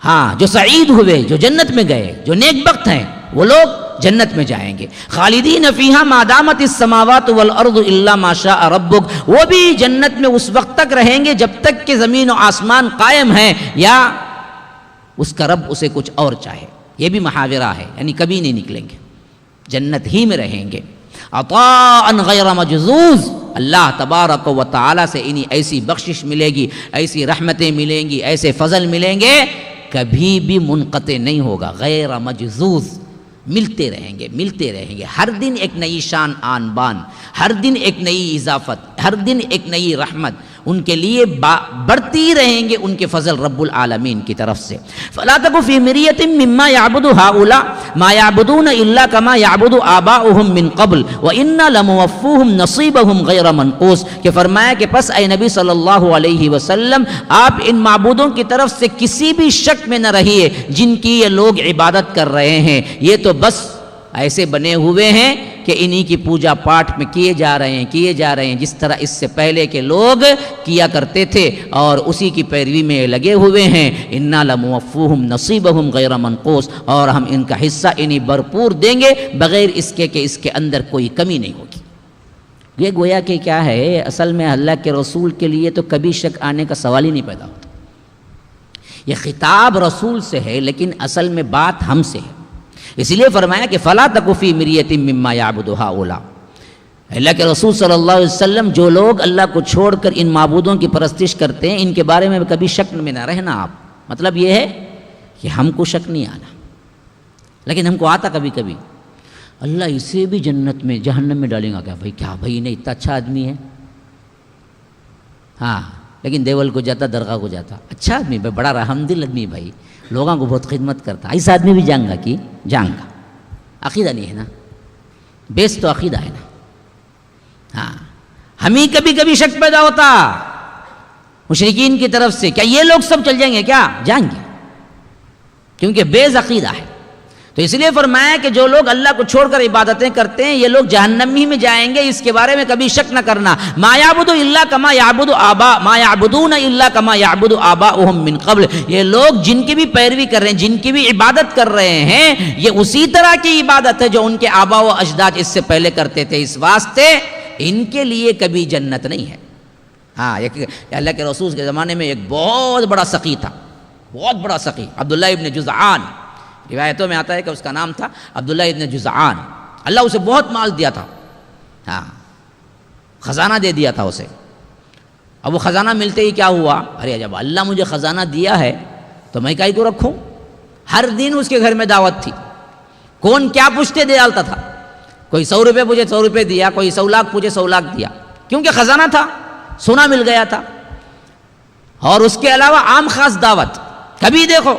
ہاں جو سعید ہوئے، جو جنت میں گئے، جو نیک بخت ہیں، وہ لوگ جنت میں جائیں گے. خالدین فیہا ما دامت السماوات والارض الا ما شاء ربک، وہ بھی جنت میں اس وقت تک رہیں گے جب تک کہ زمین و آسمان قائم ہیں، یا اس کا رب اسے کچھ اور چاہے. یہ بھی محاورہ ہے، یعنی کبھی نہیں نکلیں گے، جنت ہی میں رہیں گے. عطاء غیر مجذوذ، اللہ تبارک و تعالی سے انہیں ایسی بخشش ملے گی، ایسی رحمتیں ملیں گی، ایسے فضل ملیں گے، کبھی بھی منقطع نہیں ہوگا. غیر مجذوذ، ملتے رہیں گے ملتے رہیں گے. ہر دن ایک نئی شان آن بان، ہر دن ایک نئی اضافت، ہر دن ایک نئی رحمت. ان کے لیے بڑھتی رہیں گے ان کے فضل رب العالمین کی طرف سے. فلا تک فی مریۃ مما یعبد ہؤلاء ما یعبدون الا کما یعبد آباؤہم من قبل وانا لموفوہم نصیبہم غیر منقوص. کہ فرمایا کہ پس اے نبی صلی اللہ علیہ وسلم آپ ان معبودوں کی طرف سے کسی بھی شک میں نہ رہیے جن کی یہ لوگ عبادت کر رہے ہیں. یہ تو بس ایسے بنے ہوئے ہیں کہ انہی کی پوجا پاٹ میں کیے جا رہے ہیں جس طرح اس سے پہلے کے لوگ کیا کرتے تھے اور اسی کی پیروی میں لگے ہوئے ہیں. انا لموفوہم نصیبہم غیر منقوص. اور ہم ان کا حصہ انہیں بھرپور دیں گے بغیر اس کے کہ اس کے اندر کوئی کمی نہیں ہوگی. یہ گویا کہ کیا ہے، اصل میں اللہ کے رسول کے لیے تو کبھی شک آنے کا سوال ہی نہیں پیدا ہوتا. یہ خطاب رسول سے ہے لیکن اصل میں بات ہم سے ہے. اس لیے فرمایا کہ فلا تک فی مریۃ مما یعبد ہؤلاء. اللہ کے رسول صلی اللہ علیہ وسلم جو لوگ اللہ کو چھوڑ کر ان معبودوں کی پرستش کرتے ہیں ان کے بارے میں کبھی شک میں نہ رہنا آپ. مطلب یہ ہے کہ ہم کو شک نہیں آنا، لیکن ہم کو آتا کبھی کبھی اللہ اسے بھی جنت میں جہنم میں ڈالیں گا کیا بھائی نہیں اتنا اچھا آدمی ہے. ہاں لیکن دیول کو جاتا درگاہ کو جاتا اچھا آدمی بھائی، بڑا رحم دل آدمی بھائی، لوگوں کو بہت خدمت کرتا، ایسا آدمی بھی جائیں گا. عقیدہ نہیں ہے نا، بیس تو عقیدہ ہے نا. ہاں ہمیں کبھی کبھی شک پیدا ہوتا مشرکین کی طرف سے، کیا یہ لوگ سب چل جائیں گے؟ کیا جائیں گے، کیونکہ بیس عقیدہ ہے. تو اس لیے فرمایا کہ جو لوگ اللہ کو چھوڑ کر عبادتیں کرتے ہیں یہ لوگ جہنم ہی میں جائیں گے، اس کے بارے میں کبھی شک نہ کرنا. ما یعبد الا کما یعبد آباء ما یعبدون الا کما یعبد آباؤہم من قبل. یہ لوگ جن کی بھی پیروی کر رہے ہیں، جن کی بھی عبادت کر رہے ہیں، یہ اسی طرح کی عبادت ہے جو ان کے آباء و اجداد اس سے پہلے کرتے تھے. اس واسطے ان کے لیے کبھی جنت نہیں ہے. ہاں اللہ کے رسول کے زمانے میں ایک بہت بڑا سقی تھا، بہت بڑا سقی، عبداللہ ابن جزعان. روایتوں میں آتا ہے کہ اس کا نام تھا عبداللہ ابن جزعان. اللہ اسے بہت مال دیا تھا، ہاں خزانہ دے دیا تھا اسے. اب وہ خزانہ ملتے ہی کیا ہوا، ارے جب اللہ مجھے خزانہ دیا ہے تو میں کائی کو رکھوں. ہر دن اس کے گھر میں دعوت تھی، کون کیا پوچھتے دے ڈالتا تھا. کوئی 100 روپے پوچھے 100 روپے دیا، کوئی 100 لاکھ پوچھے 100 لاکھ دیا، کیونکہ خزانہ تھا، سونا مل گیا تھا. اور اس کے علاوہ عام خاص دعوت. کبھی دیکھو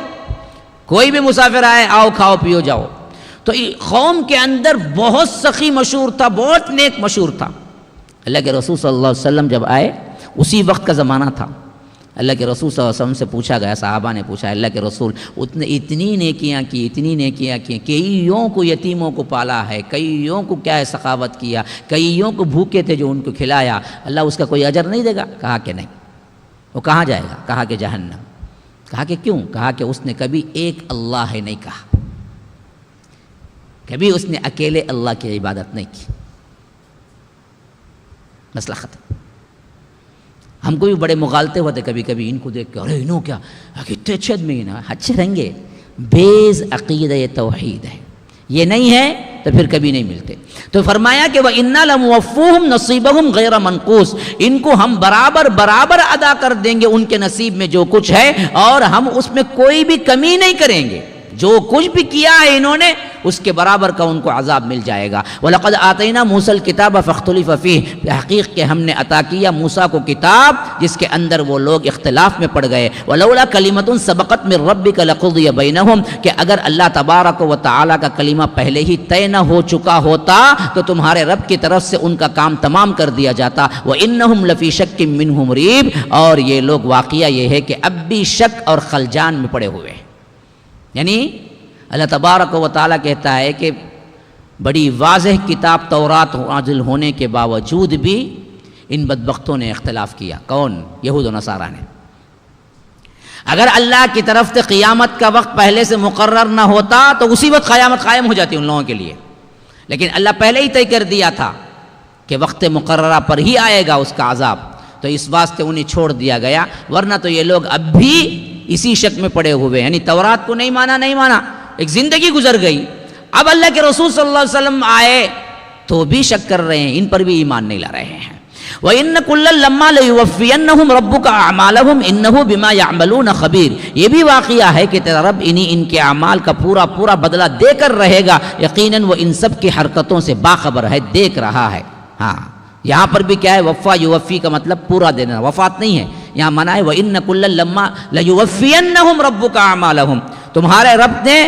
کوئی بھی مسافر آئے، آؤ کھاؤ پیو جاؤ. تو قوم کے اندر بہت سخی مشہور تھا، بہت نیک مشہور تھا. اللہ کے رسول صلی اللہ علیہ وسلم جب آئے اسی وقت کا زمانہ تھا. اللہ کے رسول صلی اللہ علیہ وسلم سے پوچھا گیا، صحابہ نے پوچھا اللہ کے رسول اتنی نیکیاں کی، کئیوں کو یتیموں کو پالا ہے، کئیوں کو کیا ہے سخاوت کیا، کئیوں کو بھوکے تھے جو ان کو کھلایا، اللہ اس کا کوئی اجر نہیں دے گا؟ کہا کہ نہیں. وہ کہاں جائے گا؟ کہا کہ جہنم. کہا کہ کیوں؟ کہا کہ اس نے کبھی ایک اللہ ہے نہیں کہا، کبھی اس نے اکیلے اللہ کی عبادت نہیں کی. مسئلہ ختم. ہم کو بھی بڑے مغالطے ہوتے کبھی کبھی ان کو دیکھ کے، ارے انہوں کیا کتنے اچھے آدمی نا، اچھے رہیں گے. بیز عقیدہ توحید ہے، یہ نہیں ہے تو پھر کبھی نہیں ملتے. تو فرمایا کہ وَإِنَّا لَمُوَفُّوهُمْ نَصِيبَهُمْ غَيْرَ مَنْقُوص. ان کو ہم برابر ادا کر دیں گے ان کے نصیب میں جو کچھ ہے، اور ہم اس میں کوئی بھی کمی نہیں کریں گے. جو کچھ بھی کیا ہے انہوں نے اس کے برابر کا ان کو عذاب مل جائے گا. وَلَقَدْ آتَيْنَا مُوسَى الْكِتَابَ فَاخْتُلِفَ فِيهِ. تحقیق کہ ہم نے عطا کیا موسیٰ کو کتاب جس کے اندر وہ لوگ اختلاف میں پڑ گئے. وَلَوْلَا كَلِمَةٌ سَبَقَتْ مِنْ رَبِّكَ لَقُضِيَ بَيْنَهُمْ. کہ اگر اللہ تبارک و تعالیٰ کا کلمہ پہلے ہی طے نہ ہو چکا ہوتا تو تمہارے رب کی طرف سے ان کا کام تمام کر دیا جاتا. وَإِنَّهُمْ لَفِي شَكٍّ مِّنْهُ مُرِيبٍ. اور یہ لوگ واقعہ یہ ہے کہ اب بھی شک اور خلجان میں پڑے ہوئے ہیں. یعنی اللہ تبارک و تعالیٰ کہتا ہے کہ بڑی واضح کتاب تورات نازل ہونے کے باوجود بھی ان بدبختوں نے اختلاف کیا. کون؟ یہود و نصارہ نے. اگر اللہ کی طرف سے قیامت کا وقت پہلے سے مقرر نہ ہوتا تو اسی وقت قیامت قائم ہو جاتی ان لوگوں کے لیے، لیکن اللہ پہلے ہی طے کر دیا تھا کہ وقت مقررہ پر ہی آئے گا اس کا عذاب، تو اس واسطے انہیں چھوڑ دیا گیا. ورنہ تو یہ لوگ اب بھی اسی شک میں پڑے ہوئے، یعنی تورات کو نہیں مانا، ایک زندگی گزر گئی. اب اللہ کے رسول صلی اللہ علیہ وسلم آئے تو بھی شک کر رہے ہیں، ان پر بھی ایمان نہیں لا رہے ہیں. وَإِنَّ كُلًّا لَمَّا لَيُوَفِّيَنَّهُمْ رَبُّكَ أَعْمَالَهُمْ إِنَّهُ بِمَا يَعْمَلُونَ خَبِيرٌ. یہ بھی واقعہ ہے کہ تیرا رب ان کے اعمال کا پورا بدلہ دے کر رہے گا. یقیناً وہ ان سب کی حرکتوں سے باخبر ہے، دیکھ رہا ہے. ہاں یہاں پر بھی کیا ہے؟ وفا یوفی کا مطلب پورا دینا، وفات نہیں ہے یہاں منع ہے وَإِنَّ كُلًّا لَمَّا لَيُوَفِّيَنَّهُمْ رَبُّكَ أَعْمَالَهُمْ، تمہارے رب نے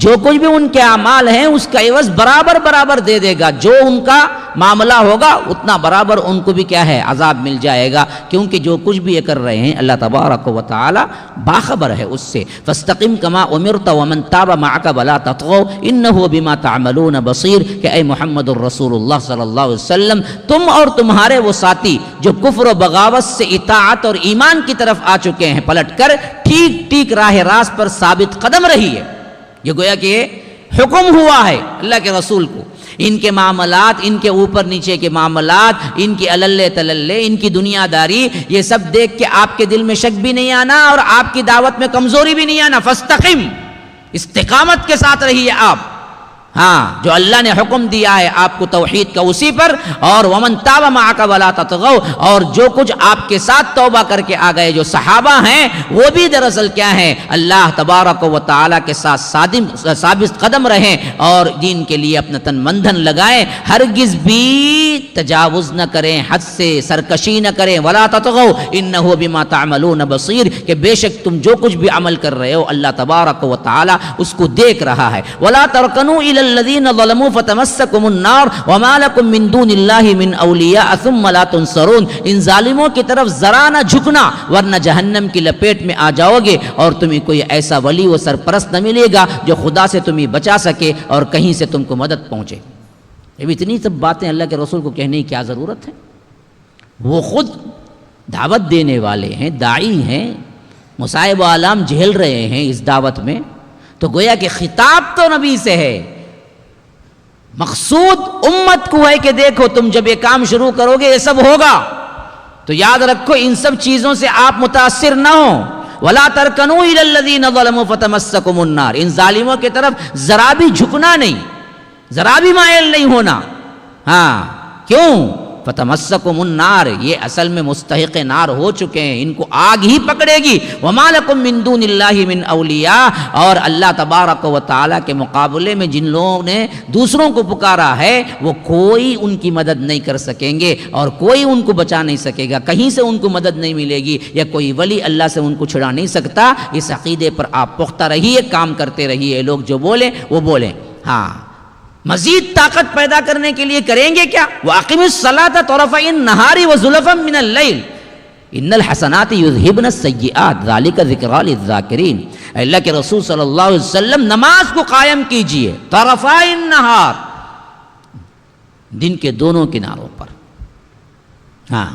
جو کچھ بھی ان کے اعمال ہیں اس کا عوض برابر برابر دے دے گا، جو ان کا معاملہ ہوگا اتنا برابر ان کو بھی کیا ہے؟ عذاب مل جائے گا، کیونکہ جو کچھ بھی یہ کر رہے ہیں اللہ تبارک و تعالی باخبر ہے اس سے۔ فاستقم کما امرت ومن تاب معك ولا تطغوا انه بما تعملون بصیر، کہ اے محمد الرسول اللہ صلی اللہ علیہ وسلم تم اور تمہارے وہ ساتھی جو کفر و بغاوت سے اطاعت اور ایمان کی طرف آ چکے ہیں، پلٹ کر ٹھیک ٹھیک راہ راست پر ثابت قدم رہیے۔ یہ گویا کہ حکم ہوا ہے اللہ کے رسول کو، ان کے معاملات، ان کے اوپر نیچے کے معاملات، ان کی عللے تللے، ان کی دنیا داری، یہ سب دیکھ کے آپ کے دل میں شک بھی نہیں آنا اور آپ کی دعوت میں کمزوری بھی نہیں آنا۔ فاستقم، استقامت کے ساتھ رہیے آپ، ہاں جو اللہ نے حکم دیا ہے آپ کو توحید کا اسی پر، اور ومن تاب معک ولا تطغوا، اور جو کچھ آپ کے ساتھ توبہ کر کے آ گئے جو صحابہ ہیں وہ بھی دراصل کیا ہیں؟ اللہ تبارک و تعالیٰ کے ساتھ ثابت قدم رہیں اور دین کے لیے اپنا تن من دھن لگائیں، ہرگز بھی تجاوز نہ کریں، حد سے سرکشی نہ کریں۔ ولا تطغوا انہ بما تعملون بصیر، کہ بے شک تم جو کچھ بھی عمل کر رہے ہو اللہ تبارک و تعالیٰ اس کو دیکھ رہا ہے۔ ولا ترکنوا الی الذین ظلموا فتمسکم النار وما لکم من دون اللہ من اولیاء ثم لا تنصرون، ان ظالموں کی طرف ذرا نہ جھکنا ورنہ جہنم کی لپیٹ میں آ جاؤ گے اور تمہیں کوئی ایسا ولی و سرپرست نہ ملے گا جو خدا سے تمہیں بچا سکے اور کہیں سے تم کو مدد پہنچے۔ اب اتنی سب باتیں اللہ کے رسول کو کہنے کی کیا ضرورت ہے؟ وہ خود دعوت دینے والے ہیں، داعی ہیں، مصائب و آلام جھیل رہے ہیں اس دعوت میں، تو گویا کہ خطاب تو نبی سے ہے، مقصود امت کو ہے کہ دیکھو تم جب یہ کام شروع کرو گے یہ سب ہوگا، تو یاد رکھو ان سب چیزوں سے آپ متاثر نہ ہوں۔ وَلَا تَرْكَنُوا إِلَى الَّذِينَ ظَلَمُوا فَتَمَسَّكُمُ النَّارِ، ان ظالموں کی طرف ذرا بھی جھکنا نہیں، ذرا بھی مائل نہیں ہونا۔ ہاں کیوں؟ فتمسکم النار، یہ اصل میں مستحق نار ہو چکے ہیں، ان کو آگ ہی پکڑے گی۔ وما لکم من دون اللہ من اولیاء، اور اللہ تبارک و تعالیٰ کے مقابلے میں جن لوگوں نے دوسروں کو پکارا ہے وہ کوئی ان کی مدد نہیں کر سکیں گے اور کوئی ان کو بچا نہیں سکے گا، کہیں سے ان کو مدد نہیں ملے گی، یا کوئی ولی اللہ سے ان کو چھڑا نہیں سکتا۔ اس عقیدے پر آپ پختہ رہیے، کام کرتے رہیے، لوگ جو بولیں وہ بولیں۔ ہاں مزید طاقت پیدا کرنے کے لیے کریں گے کیا؟ وَأَقِمِ الصَّلَاةَ طَرَفَيِ النَّهَارِ وَزُلَفًا مِّنَ اللَّيْلِ إِنَّ الْحَسَنَاتِ يُذْهِبْنَ السَّيِّئَاتِ ذَلِكَ ذِكْرَىٰ لِلذَّاكِرِينَ۔ اللہ کے رسول صلی اللہ علیہ وسلم نماز کو قائم کیجئے، طرفَيِ النَّهَار، دن کے دونوں کناروں پر، ہاں،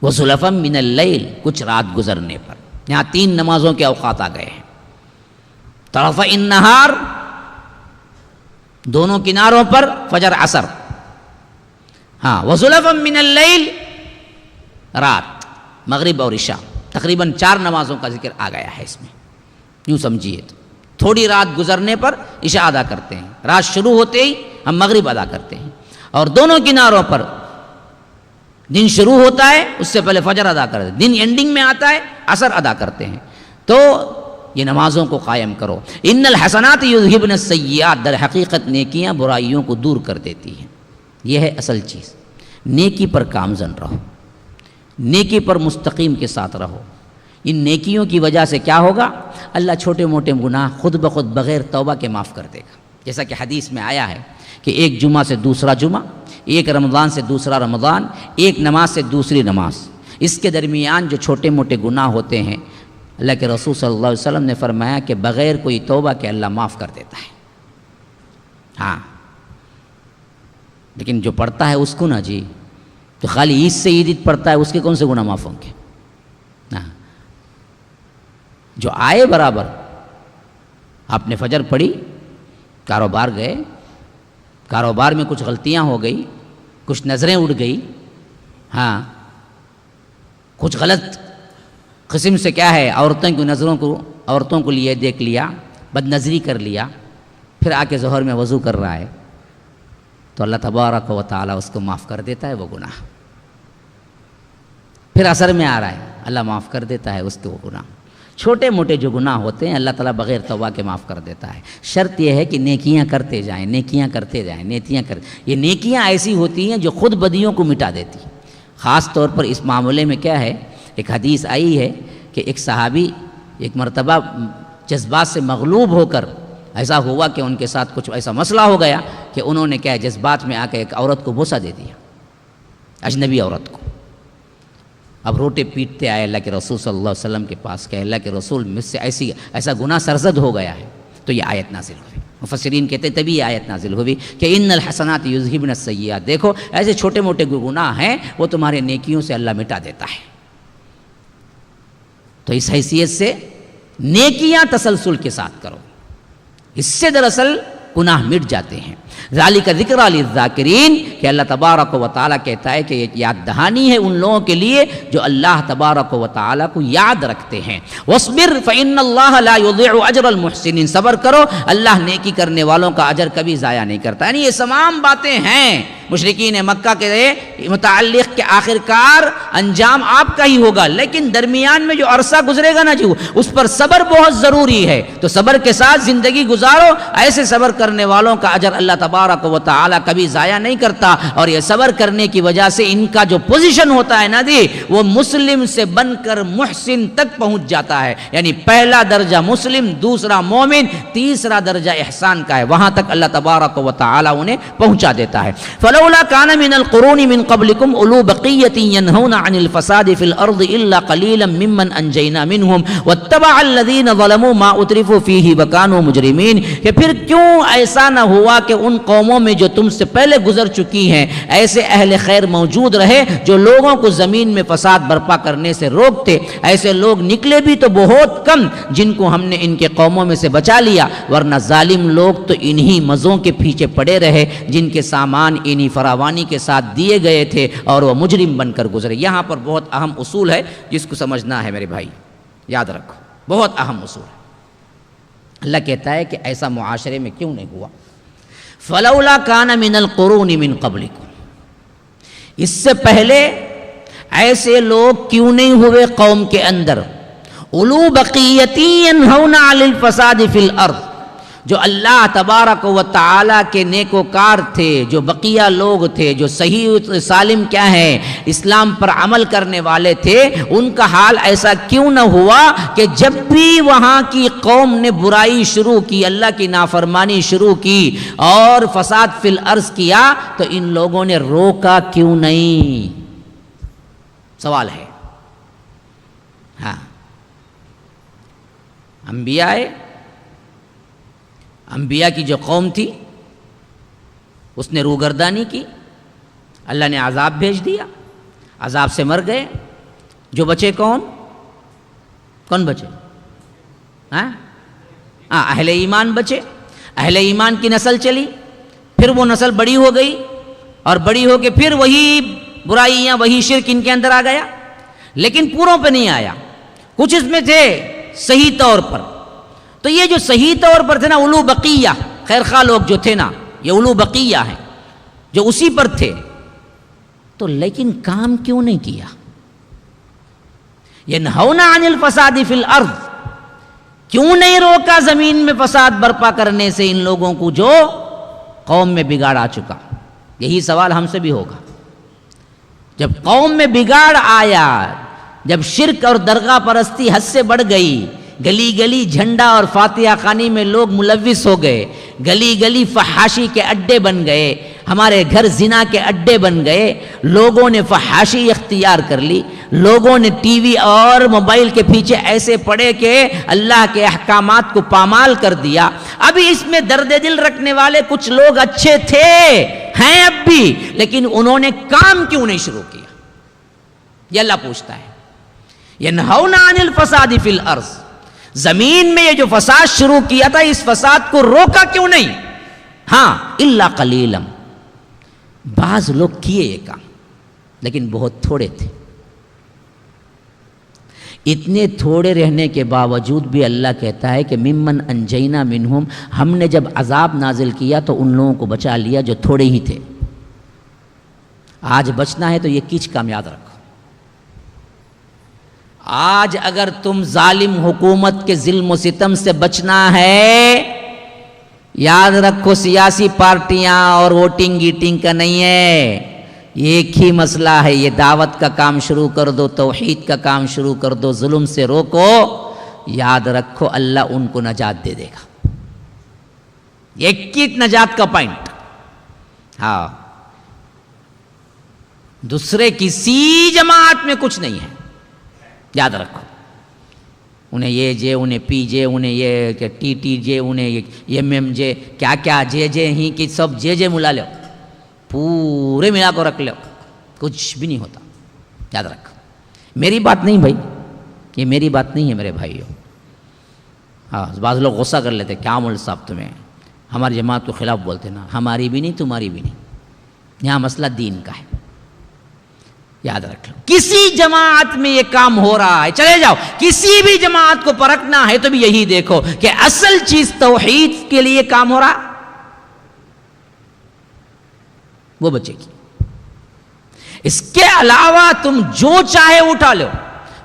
وَزُلَفًا مِّنَ اللَّيْلِ، کچھ رات گزرنے پر۔ یہاں 3 نمازوں کے اوقات آ گئے ہیں، طرفَيِ النَّهَار دونوں کناروں پر، فجر عصر، ہاں، وَزُلَفًا مِّنَ اللَّيْلِ رات، مغرب اور عشاء، تقریباً 4 نمازوں کا ذکر آ گیا ہے اس میں، یوں سمجھیے تو تھوڑی رات گزرنے پر عشاء ادا کرتے ہیں، رات شروع ہوتے ہی ہم مغرب ادا کرتے ہیں، اور دونوں کناروں پر دن شروع ہوتا ہے اس سے پہلے فجر ادا کرتے ہیں، دن اینڈنگ میں آتا ہے عصر ادا کرتے ہیں۔ تو یہ نمازوں کو قائم کرو۔ ان الحسنات یذہبن السیئات، در حقیقت نیکیاں برائیوں کو دور کر دیتی ہیں، یہ ہے اصل چیز۔ نیکی پر کامزن رہو، نیکی پر مستقیم کے ساتھ رہو۔ ان نیکیوں کی وجہ سے کیا ہوگا؟ اللہ چھوٹے موٹے گناہ خود بخود بغیر توبہ کے معاف کر دے گا، جیسا کہ حدیث میں آیا ہے کہ ایک جمعہ سے دوسرا جمعہ، ایک رمضان سے دوسرا رمضان، ایک نماز سے دوسری نماز، اس کے درمیان جو چھوٹے موٹے گناہ ہوتے ہیں اللہ کے رسول صلی اللہ علیہ وسلم نے فرمایا کہ بغیر کوئی توبہ کے اللہ معاف کر دیتا ہے۔ ہاں لیکن جو پڑھتا ہے اس کو نا جی، تو خالی عید سے عید پڑھتا ہے اس کے کون سے گناہ معاف ہوں گے؟ ہاں جو آئے برابر، آپ نے فجر پڑھی، کاروبار گئے، کاروبار میں کچھ غلطیاں ہو گئی، کچھ نظریں اڑ گئی، ہاں کچھ غلط قسم سے کیا ہے عورتوں کی نظروں کو، عورتوں کو لیے دیکھ لیا، بد نظری کر لیا، پھر آ کے ظہر میں وضو کر رہا ہے، تو اللہ تبارک و تعالیٰ اس کو معاف کر دیتا ہے وہ گناہ۔ پھر عصر میں آ رہا ہے، اللہ معاف کر دیتا ہے اس کے وہ گناہ۔ چھوٹے موٹے جو گناہ ہوتے ہیں اللہ تعالیٰ بغیر توبہ کے معاف کر دیتا ہے. شرط یہ ہے کہ نیکیاں کرتے جائیں، نیکیاں کرتے جائیں، یہ نیکیاں ایسی ہوتی ہیں جو خود بدیوں کو مٹا دیتی. خاص طور پر اس معاملے میں کیا ہے، ایک حدیث آئی ہے کہ ایک صحابی ایک مرتبہ جذبات سے مغلوب ہو کر ایسا ہوا کہ ان کے ساتھ کچھ ایسا مسئلہ ہو گیا کہ انہوں نے کیا جذبات میں آ کے ایک عورت کو بوسہ دے دیا، اجنبی عورت کو. اب روٹے پیٹتے آئے اللہ کے رسول صلی اللہ علیہ وسلم کے پاس کہ اللہ کے رسول مجھ سے ایسا گناہ سرزد ہو گیا ہے. تو یہ آیت نازل ہوئی. مفسرین کہتے ہیں تبھی یہ آیت نازل ہوئی کہ ان الحسنات یذہبن السیئات. دیکھو ایسے چھوٹے موٹے گناہ ہیں وہ تمہارے نیکیوں سے اللہ مٹا دیتا ہے. تو اس حیثیت سے نیکیاں تسلسل کے ساتھ کرو، اس سے دراصل گناہ مٹ جاتے ہیں. ذالک ذکریٰ للذاکرین کہ اللہ تبارک و تعالیٰ کہتا ہے کہ یہ یاد دہانی ہے ان لوگوں کے لیے جو اللہ تبارک و تعالیٰ کو یاد رکھتے ہیں. واصبر فإن اللہ لا یضيع اجر المحسنین. صبر کرو، اللہ نیکی کرنے والوں کا اجر کبھی ضائع نہیں کرتا. یعنی یہ تمام باتیں ہیں مشرکین مکہ کے متعلق کہ آخر کار انجام آپ کا ہی ہوگا، لیکن درمیان میں جو عرصہ گزرے گا نا جو اس پر صبر بہت ضروری ہے. تو صبر کے ساتھ زندگی گزارو. ایسے صبر کرنے والوں کا اجر اللہ تبارک و تعالیٰ کبھی ضائع نہیں کرتا. اور یہ صبر کرنے کی وجہ سے ان کا جو پوزیشن ہوتا ہے نا جی وہ مسلم سے بن کر محسن تک پہنچ جاتا ہے. یعنی پہلا درجہ مسلم، دوسرا مومن، تیسرا درجہ احسان کا ہے. وہاں تک اللہ تبارک و تعالیٰ انہیں پہنچا دیتا ہے. فلولا كان من القرون من قبلكم اولو بقية ينهون عن الفساد في الارض الا قليلا ممن انجينا منهم واتبع الذين ظلموا ما اترفوا فيه وكانوا مجرمين. کہ پھر کیوں ایسا نہ ہوا کہ ان قوموں میں جو تم سے پہلے گزر چکی ہیں ایسے اہل خیر موجود رہے جو لوگوں کو زمین میں فساد برپا کرنے سے روکتے. ایسے لوگ نکلے بھی تو بہت کم جن کو ہم نے ان کے قوموں میں سے بچا لیا، ورنہ ظالم لوگ تو انہی مزوں کے پیچھے پڑے رہے جن کے سامان انہی فراوانی کے ساتھ دیے گئے تھے اور وہ مجرم بن کر گزرے. یہاں پر بہت اہم اصول ہے جس کو سمجھنا ہے میرے بھائی، یاد رکھو، بہت اہم اصول ہے. اللہ کہتا ہے کہ ایسا معاشرے میں کیوں نہیں ہوا. فلولا کان من القرون من قبلکم، اس سے پہلے ایسے لوگ کیوں نہیں ہوئے قوم کے اندر. اولو بقیۃ ینہون عن الفساد فی الارض، جو اللہ تبارک و تعالیٰ کے نیکوکار تھے، جو بقیہ لوگ تھے، جو صحیح سالم کیا ہیں اسلام پر عمل کرنے والے تھے، ان کا حال ایسا کیوں نہ ہوا کہ جب بھی وہاں کی قوم نے برائی شروع کی، اللہ کی نافرمانی شروع کی اور فساد فی الارض کیا تو ان لوگوں نے روکا کیوں نہیں؟ سوال ہے. ہاں، انبیاء کی جو قوم تھی اس نے روگردانی کی، اللہ نے عذاب بھیج دیا، عذاب سے مر گئے. جو بچے کون بچے؟ اہل ایمان بچے. اہل ایمان کی نسل چلی، پھر وہ نسل بڑی ہو گئی اور بڑی ہو کے پھر وہی برائیاں، وہی شرک ان کے اندر آ گیا، لیکن پوروں پہ نہیں آیا. کچھ اس میں تھے صحیح طور پر. تو یہ جو صحیح طور پر تھے نا اولو بقیہ، خیر خواہ لوگ جو تھے نا یہ اولو بقیہ ہیں جو اسی پر تھے. تو لیکن کام کیوں نہیں کیا؟ ینہون عن الفساد فی الارض، کیوں نہیں روکا زمین میں فساد برپا کرنے سے ان لوگوں کو جو قوم میں بگاڑ آ چکا؟ یہی سوال ہم سے بھی ہوگا. جب قوم میں بگاڑ آیا، جب شرک اور درگاہ پرستی حد سے بڑھ گئی، گلی گلی جھنڈا اور فاتحہ خوانی میں لوگ ملوث ہو گئے، گلی گلی فحاشی کے اڈے بن گئے، ہمارے گھر زنا کے اڈے بن گئے، لوگوں نے فحاشی اختیار کر لی، لوگوں نے ٹی وی اور موبائل کے پیچھے ایسے پڑے کہ اللہ کے احکامات کو پامال کر دیا. ابھی اس میں درد دل رکھنے والے کچھ لوگ اچھے تھے، ہیں اب بھی، لیکن انہوں نے کام کیوں نہیں شروع کیا؟ یہ اللہ پوچھتا ہے. ینہون عن الفساد فی الارض، زمین میں یہ جو فساد شروع کیا تھا اس فساد کو روکا کیوں نہیں؟ ہاں الا قلیلا، بعض لوگ کیے یہ کام لیکن بہت تھوڑے تھے. اتنے تھوڑے رہنے کے باوجود بھی اللہ کہتا ہے کہ ممن انجینا منہم، ہم نے جب عذاب نازل کیا تو ان لوگوں کو بچا لیا جو تھوڑے ہی تھے. آج بچنا ہے تو یہ کچھ کام یاد رکھو. آج اگر تم ظالم حکومت کے ظلم و ستم سے بچنا ہے، یاد رکھو سیاسی پارٹیاں اور ووٹنگ گیٹنگ کا نہیں ہے، ایک ہی مسئلہ ہے، یہ دعوت کا کام شروع کر دو، توحید کا کام شروع کر دو، ظلم سے روکو، یاد رکھو اللہ ان کو نجات دے دے گا۔ ایک ہی نجات کا پوائنٹ، ہاں، دوسرے کسی جماعت میں کچھ نہیں ہے، یاد رکھو، انہیں یہ جے، انہیں پی جے، انہیں یہ ٹی ٹی جے، انہیں ایم ایم جے، کیا کیا جے جے ہی کہ سب جے جے ملا لو، پورے ملا کو رکھ لو، کچھ بھی نہیں ہوتا، یاد رکھو۔ میری بات نہیں بھائی، یہ میری بات نہیں ہے میرے بھائیوں۔ ہاں، بعض لوگ غصہ کر لیتے، کیا مول صاحب تمہیں ہماری جماعت کے خلاف بولتے نا، ہماری بھی نہیں تمہاری بھی نہیں، یہاں مسئلہ دین کا ہے، یاد رکھ لو۔ کسی جماعت میں یہ کام ہو رہا ہے، چلے جاؤ کسی بھی جماعت کو پرکھنا ہے تو بھی یہی دیکھو کہ اصل چیز توحید کے لیے کام ہو رہا، وہ بچے گی۔ اس کے علاوہ تم جو چاہے اٹھا لو،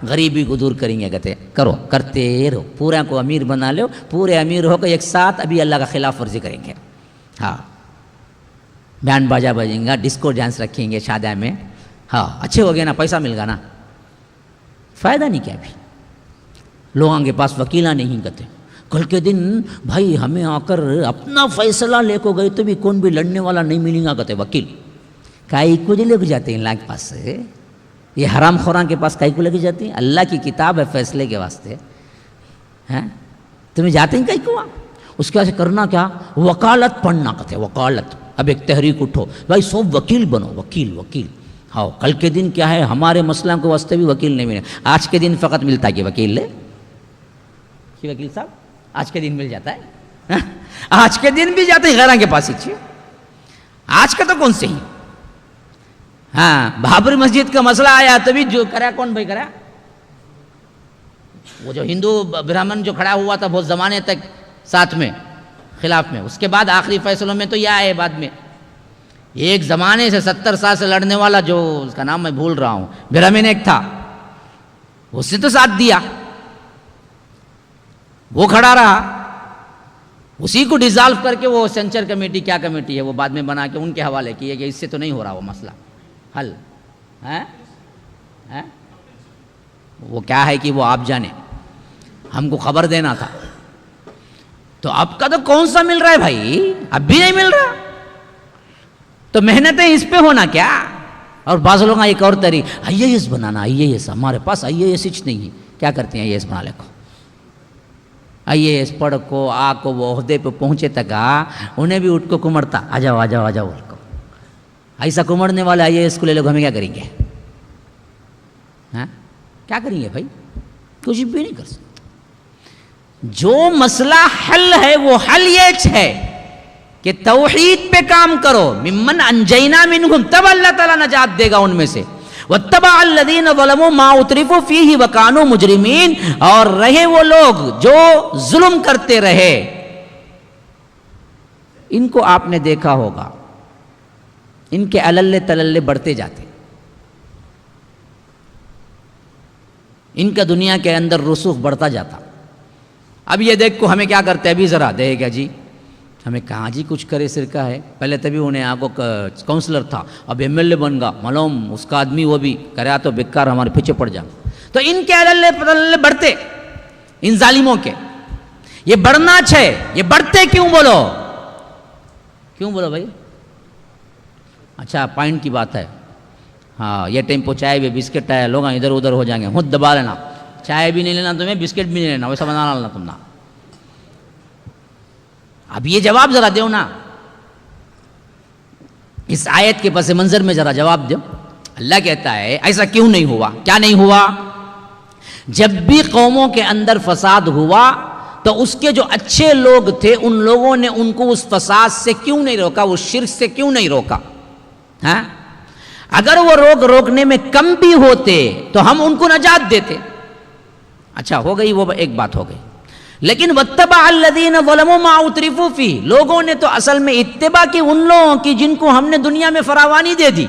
غریبی کو دور کریں گے، کہتے کرو، کرتے رہو، پورا کو امیر بنا لو، پورے امیر ہو کر ایک ساتھ ابھی اللہ کا خلاف ورزی کریں گے، ہاں، بینڈ باجا بجیں گا، ڈسکو ڈانس رکھیں گے شادی میں، ہاں، اچھے ہو گئے نا، پیسہ مل گا نا، فائدہ نہیں کیا ابھی، لوگوں کے پاس وکیلہ نہیں کہتے، کل کے دن بھائی ہمیں آ کر اپنا فیصلہ لے کو گئے تو بھی کون بھی لڑنے والا نہیں ملیں گا، کہتے وکیل کائی کو لے کے جاتے ہیں اللہ کے پاس سے، یہ حرام خوراں کے پاس کائی کو لے کے جاتے ہیں، اللہ کی کتاب ہے فیصلے کے واسطے، ہیں تمہیں جاتے ہیں کائی کو وہاں، اس کے واسطے کرنا کیا، وکالت پڑھنا، کہتے وکالت، اب ایک تحریک اٹھو بھائی سب وکیل بنو، وکیل وکیل، ہاں، کل کے دن کیا ہے ہمارے مسئلہ کے واسطے بھی وکیل نہیں ملے، آج کے دن فقط ملتا ہے کہ وکیل لے کہ وکیل صاحب آج کے دن مل جاتا ہے، آج کے دن بھی جاتے ہیں غیراں کے پاس، اچھی آج کا تو کون سے ہی، ہاں، بابری مسجد کا مسئلہ آیا تبھی جو کرا کون بھائی کرا، وہ جو ہندو برہمن جو کھڑا ہوا تھا بہت زمانے تک ساتھ میں خلاف میں، اس کے بعد آخری فیصلوں میں تو یہ آئے بعد میں، ایک زمانے سے 70 سال سے لڑنے والا جو اس کا نام میں بھول رہا ہوں، برہمن ایک تھا، اس نے تو ساتھ دیا، وہ کھڑا رہا، اسی کو ڈیزالو کر کے وہ سینچر کمیٹی کیا کمیٹی ہے وہ بعد میں بنا کے ان کے حوالے کی ہے کہ اس سے تو نہیں ہو رہا وہ مسئلہ حل ہے، وہ کیا ہے کہ وہ آپ جانے، ہم کو خبر دینا تھا، تو اب کا تو کون سا مل رہا ہے بھائی، اب بھی نہیں مل رہا، تو محنتیں اس پہ ہونا کیا، اور بعض لوگ ایک اور طریقہ آئی A S banana, I A S, ہمارے پاس آئی اے ایس ہچ نہیں ہے، کیا کرتے ہیں آئی اے ایس بنا لے کو، آئی اے ایس پڑھ کو آ کو وہ عہدے پہ پہنچے تک انہیں بھی اٹھ کو کمڑتا، آ جاؤ آ جاؤ آ جاؤ، ایسا کمڑنے والے آئی اے ایس کو لے لوگ ہمیں کیا کریں گے، کیا کریں گے بھائی، کچھ بھی نہیں کر سکتے۔ جو مسئلہ حل ہے وہ حل یہ ہے کہ توحید پہ کام کرو، ممن انجینا منہم، تب اللہ تعالیٰ نجات دے گا ان میں سے، واتبع الذین ظلموا ما اترفوا فیہ وکانوا مجرمین، اور رہے وہ لوگ جو ظلم کرتے رہے، ان کو آپ نے دیکھا ہوگا، ان کے عللے تللے بڑھتے جاتے، ان کا دنیا کے اندر رسوخ بڑھتا جاتا۔ اب یہ دیکھ کو ہمیں کیا کرتے، ابھی ذرا دے گا جی، ہمیں کہاں جی کچھ کرے سرکہ ہے، پہلے تبھی انہیں آگو کونسلر تھا، اب ایم ایل اے بن گا، معلوم اس کا آدمی وہ بھی کریا تو بیکار ہمارے پیچھے پڑ جا، تو ان کے عللے بڑھتے، ان ظالموں کے، یہ بڑھنا چاہے، یہ بڑھتے کیوں بولو بھائی، اچھا پوائنٹ کی بات ہے، ہاں، یہ ٹیمپو چائے بھی بسکٹ ہے، لوگ ادھر ادھر ہو جائیں گے، خود دبا لینا، چائے بھی نہیں لینا تمہیں، بسکٹ بھی نہیں لینا، ویسا بنا لینا تم نا، اب یہ جواب ذرا دو نا، اس آیت کے پس منظر میں ذرا جواب دو۔ اللہ کہتا ہے ایسا کیوں نہیں ہوا، کیا نہیں ہوا، جب بھی قوموں کے اندر فساد ہوا تو اس کے جو اچھے لوگ تھے ان لوگوں نے ان کو اس فساد سے کیوں نہیں روکا، اس شرک سے کیوں نہیں روکا، ہاں، اگر وہ روکنے میں کم بھی ہوتے تو ہم ان کو نجات دیتے، اچھا ہو گئی وہ ایک بات ہو گئی، لیکن واتبع الذین ظلموا ما اترفوا فیہ، لوگوں نے تو اصل میں اتباع کی ان لوگوں کی جن کو ہم نے دنیا میں فراوانی دے دی،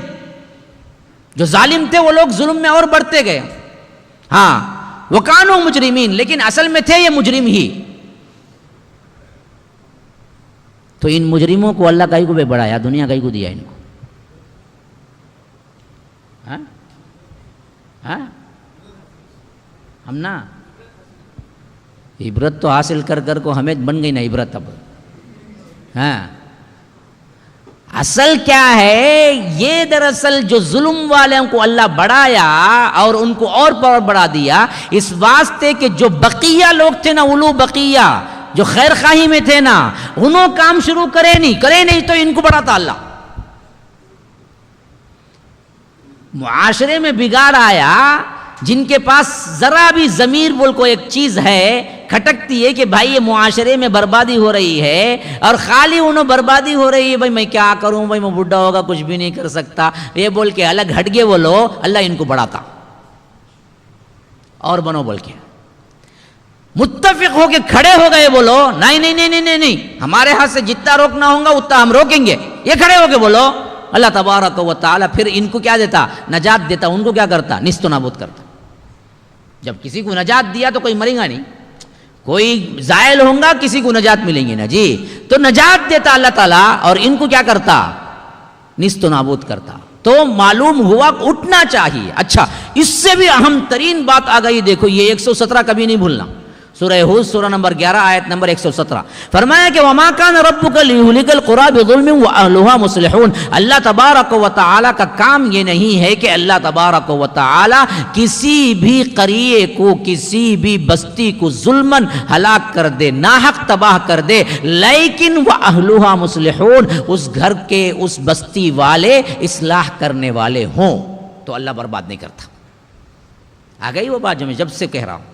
جو ظالم تھے وہ لوگ ظلم میں اور بڑھتے گئے، ہاں، وَكَانُوا مُجْرِمِينَ، لیکن اصل میں تھے یہ مجرم ہی. تو ان مجرموں کو اللہ کائی کو بے بڑھایا، دنیا کائی کو دیا ان کو؟ ہم نا عبرت تو حاصل کر کر کو ہمیں بن گئی نا عبرت اب. اصل کیا ہے، یہ دراصل جو ظلم والوں کو اللہ بڑھایا اور ان کو اور بڑھا دیا اس واسطے کہ جو بقیہ لوگ تھے نا، اولو بقیہ جو خیر خواہی میں تھے نا، انہوں کام شروع کرے نہیں تو ان کو بڑھاتا اللہ. معاشرے میں بگاڑ آیا، جن کے پاس ذرا بھی ضمیر بول کو ایک چیز ہے کھٹکتی ہے کہ بھائی یہ معاشرے میں بربادی ہو رہی ہے، اور خالی انہوں بربادی ہو رہی ہے، بھائی میں کیا کروں، بھائی میں بڈھا ہوگا کچھ بھی نہیں کر سکتا، یہ بول کے الگ ہٹ گئے وہ لوگ، اللہ ان کو بڑھاتا اور بنو بول کے. متفق ہو کے کھڑے ہو گئے بولو نہیں، ہمارے ہاتھ سے جتنا روکنا ہوگا اتنا ہم روکیں گے، یہ کھڑے ہو کے بولو، اللہ تبارک و تعالی پھر ان کو کیا دیتا؟ نجات دیتا. ان کو کیا کرتا؟ نیست و نابود کرتا. جب کسی کو نجات دیا تو کوئی مرے گا نہیں، کوئی زائل ہوگا، کسی کو نجات ملیں گی نا جی. تو نجات دیتا اللہ تعالیٰ، اور ان کو کیا کرتا؟ نیست و نابود کرتا. تو معلوم ہوا اٹھنا چاہیے. اچھا، اس سے بھی اہم ترین بات آ گئی، دیکھو یہ 117 کبھی نہیں بھولنا، سورہ ہود سورہ نمبر 11 آیت نمبر 117. فرمایا کہ وَمَا كَانَ رَبُّكَ لِيُهْلِكَ الْقُرَىٰ بِظُلْمٍ وَأَهْلُهَا مُصْلِحُونَ. اللہ تبارک و تعالی کا کام یہ نہیں ہے کہ اللہ تبارک و تعالی کسی بھی قریے کو، کسی بھی بستی کو ظلماً ہلاک کر دے، ناحق تباہ کر دے، لیکن وَأَهْلُهَا مُصْلِحُونَ، اس گھر کے اس بستی والے اصلاح کرنے والے ہوں تو اللہ برباد نہیں کرتا. آ گئی وہ بات جو میں جب سے کہہ رہا ہوں،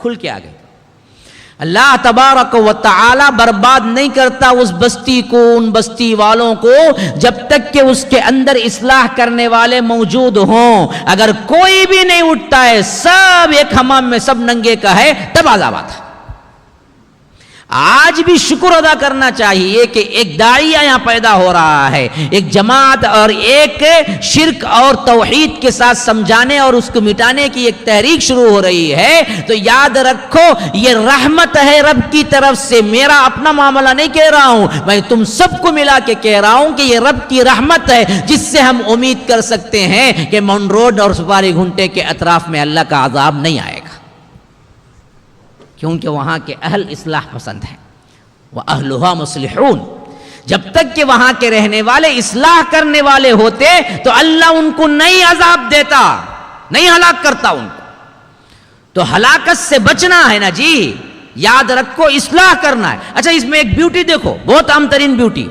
کھل کے آ گئی. اللہ تبارک و تعالی برباد نہیں کرتا اس بستی کو، ان بستی والوں کو، جب تک کہ اس کے اندر اصلاح کرنے والے موجود ہوں. اگر کوئی بھی نہیں اٹھتا ہے، سب ایک حمام میں سب ننگے کا ہے، تب عذاب آتا. آج بھی شکر ادا کرنا چاہیے کہ ایک داعیہ یہاں پیدا ہو رہا ہے، ایک جماعت اور ایک شرک اور توحید کے ساتھ سمجھانے اور اس کو مٹانے کی ایک تحریک شروع ہو رہی ہے. تو یاد رکھو یہ رحمت ہے رب کی طرف سے، میرا اپنا معاملہ نہیں کہہ رہا ہوں، میں تم سب کو ملا کے کہہ رہا ہوں کہ یہ رب کی رحمت ہے، جس سے ہم امید کر سکتے ہیں کہ مون روڈ اور سپاری گھنٹے کے اطراف میں اللہ کا عذاب نہیں آئے گا، کیونکہ وہاں کے اہل اصلاح پسند ہیں. وَأَهْلُهَا مُصْلِحُونَ، جب تک کہ وہاں کے رہنے والے اصلاح کرنے والے ہوتے تو اللہ ان کو نہیں عذاب دیتا، نہیں ہلاک کرتا ان کو. تو ہلاکت سے بچنا ہے نا جی، یاد رکھو اصلاح کرنا ہے. اچھا، اس میں ایک بیوٹی دیکھو، بہت عام ترین بیوٹی.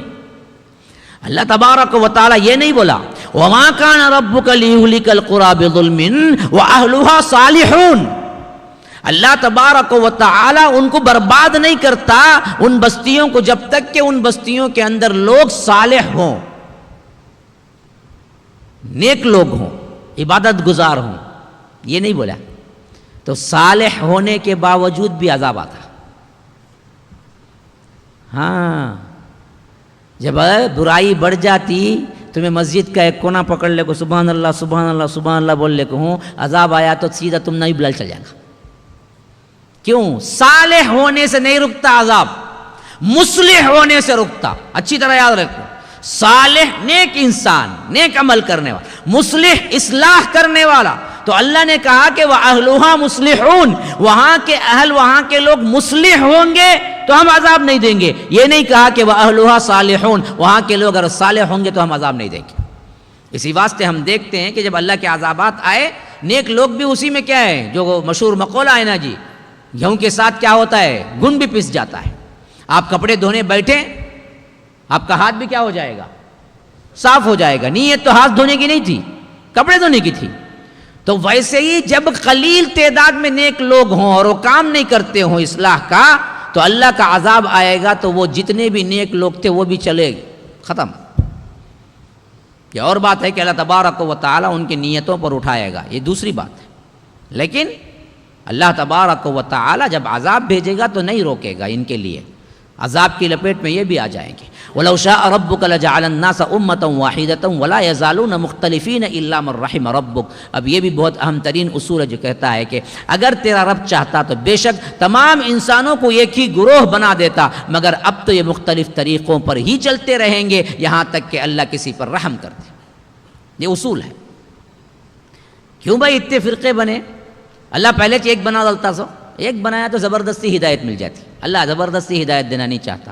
اللہ تبارک و تعالی یہ نہیں بولا وَمَا كَانَ رَبُّكَ لِيُهْلِكَ الْقُرَىٰ بِظُلْمٍ وَأَهْلُهَا صَالِحُونَ. اللہ تبارک و تعالی ان کو برباد نہیں کرتا، ان بستیوں کو، جب تک کہ ان بستیوں کے اندر لوگ صالح ہوں، نیک لوگ ہوں، عبادت گزار ہوں. یہ نہیں بولا. تو صالح ہونے کے باوجود بھی عذاب آتا. ہاں، جب برائی بڑھ جاتی، تمہیں مسجد کا ایک کونا پکڑ لے کو سبحان اللہ سبحان اللہ سبحان اللہ بول لے کو ہوں، عذاب آیا تو سیدھا تم نہیں بلال چل جائے گا. کیوں؟ صالح ہونے سے نہیں رکتا عذاب، مصلح ہونے سے رکتا. اچھی طرح یاد رکھو، صالح نیک انسان، نیک عمل کرنے والا، مصلح اصلاح کرنے والا. تو اللہ نے کہا کہ وَأَهْلُهَا مُصْلِحُونَ، وہاں کے اہل، وہاں کے لوگ مصلح ہوں گے تو ہم عذاب نہیں دیں گے. یہ نہیں کہا کہ وَأَهْلُهَا صَالِحُونَ، وہاں کے لوگ اگر صالح ہوں گے تو ہم عذاب نہیں دیں گے. اسی واسطے ہم دیکھتے ہیں کہ جب اللہ کے عذابات آئے، نیک لوگ بھی اسی میں کیا ہے، جو مشہور مقولہ ہے نا جی، گیہوں کے ساتھ کیا ہوتا ہے، گن بھی پس جاتا ہے. آپ کپڑے دھونے بیٹھے، آپ کا ہاتھ بھی کیا ہو جائے گا، صاف ہو جائے گا. نیت تو ہاتھ دھونے کی نہیں تھی، کپڑے دھونے کی تھی. تو ویسے ہی جب قلیل تعداد میں نیک لوگ ہوں اور وہ کام نہیں کرتے ہوں اصلاح کا، تو اللہ کا عذاب آئے گا تو وہ جتنے بھی نیک لوگ تھے وہ بھی چلے گئے، ختم. یہ اور بات ہے کہ اللہ تبارک و تعالی ان کی نیتوں پر اٹھائے گا، یہ دوسری بات ہے. لیکن اللہ تبارک و تعالی جب عذاب بھیجے گا تو نہیں روکے گا ان کے لیے. عذاب کی لپیٹ میں یہ بھی آ جائیں گے۔ وَلَوْ شَاءَ رَبُّكَ لَجَعَلَ النَّاسَ أُمَّةً وَاحِدَةً وَلَا يَزَالُونَ مُخْتَلِفِينَ إِلَّا مَن رَحِمَ رَبُّكَ۔ اب یہ بھی بہت اہم ترین اصول ہے جو کہتا ہے کہ اگر تیرا رب چاہتا تو بے شک تمام انسانوں کو ایک ہی گروہ بنا دیتا، مگر اب تو یہ مختلف طریقوں پر ہی چلتے رہیں گے یہاں تک کہ اللہ کسی پر رحم کر دے۔ یہ اصول ہے۔ کیوں بھائی اتنے فرقے بنے؟ اللہ پہلے ایک بنا ڈالتا سو، ایک بنایا تو زبردستی ہدایت مل جاتی۔ اللہ زبردستی ہدایت دینا نہیں چاہتا،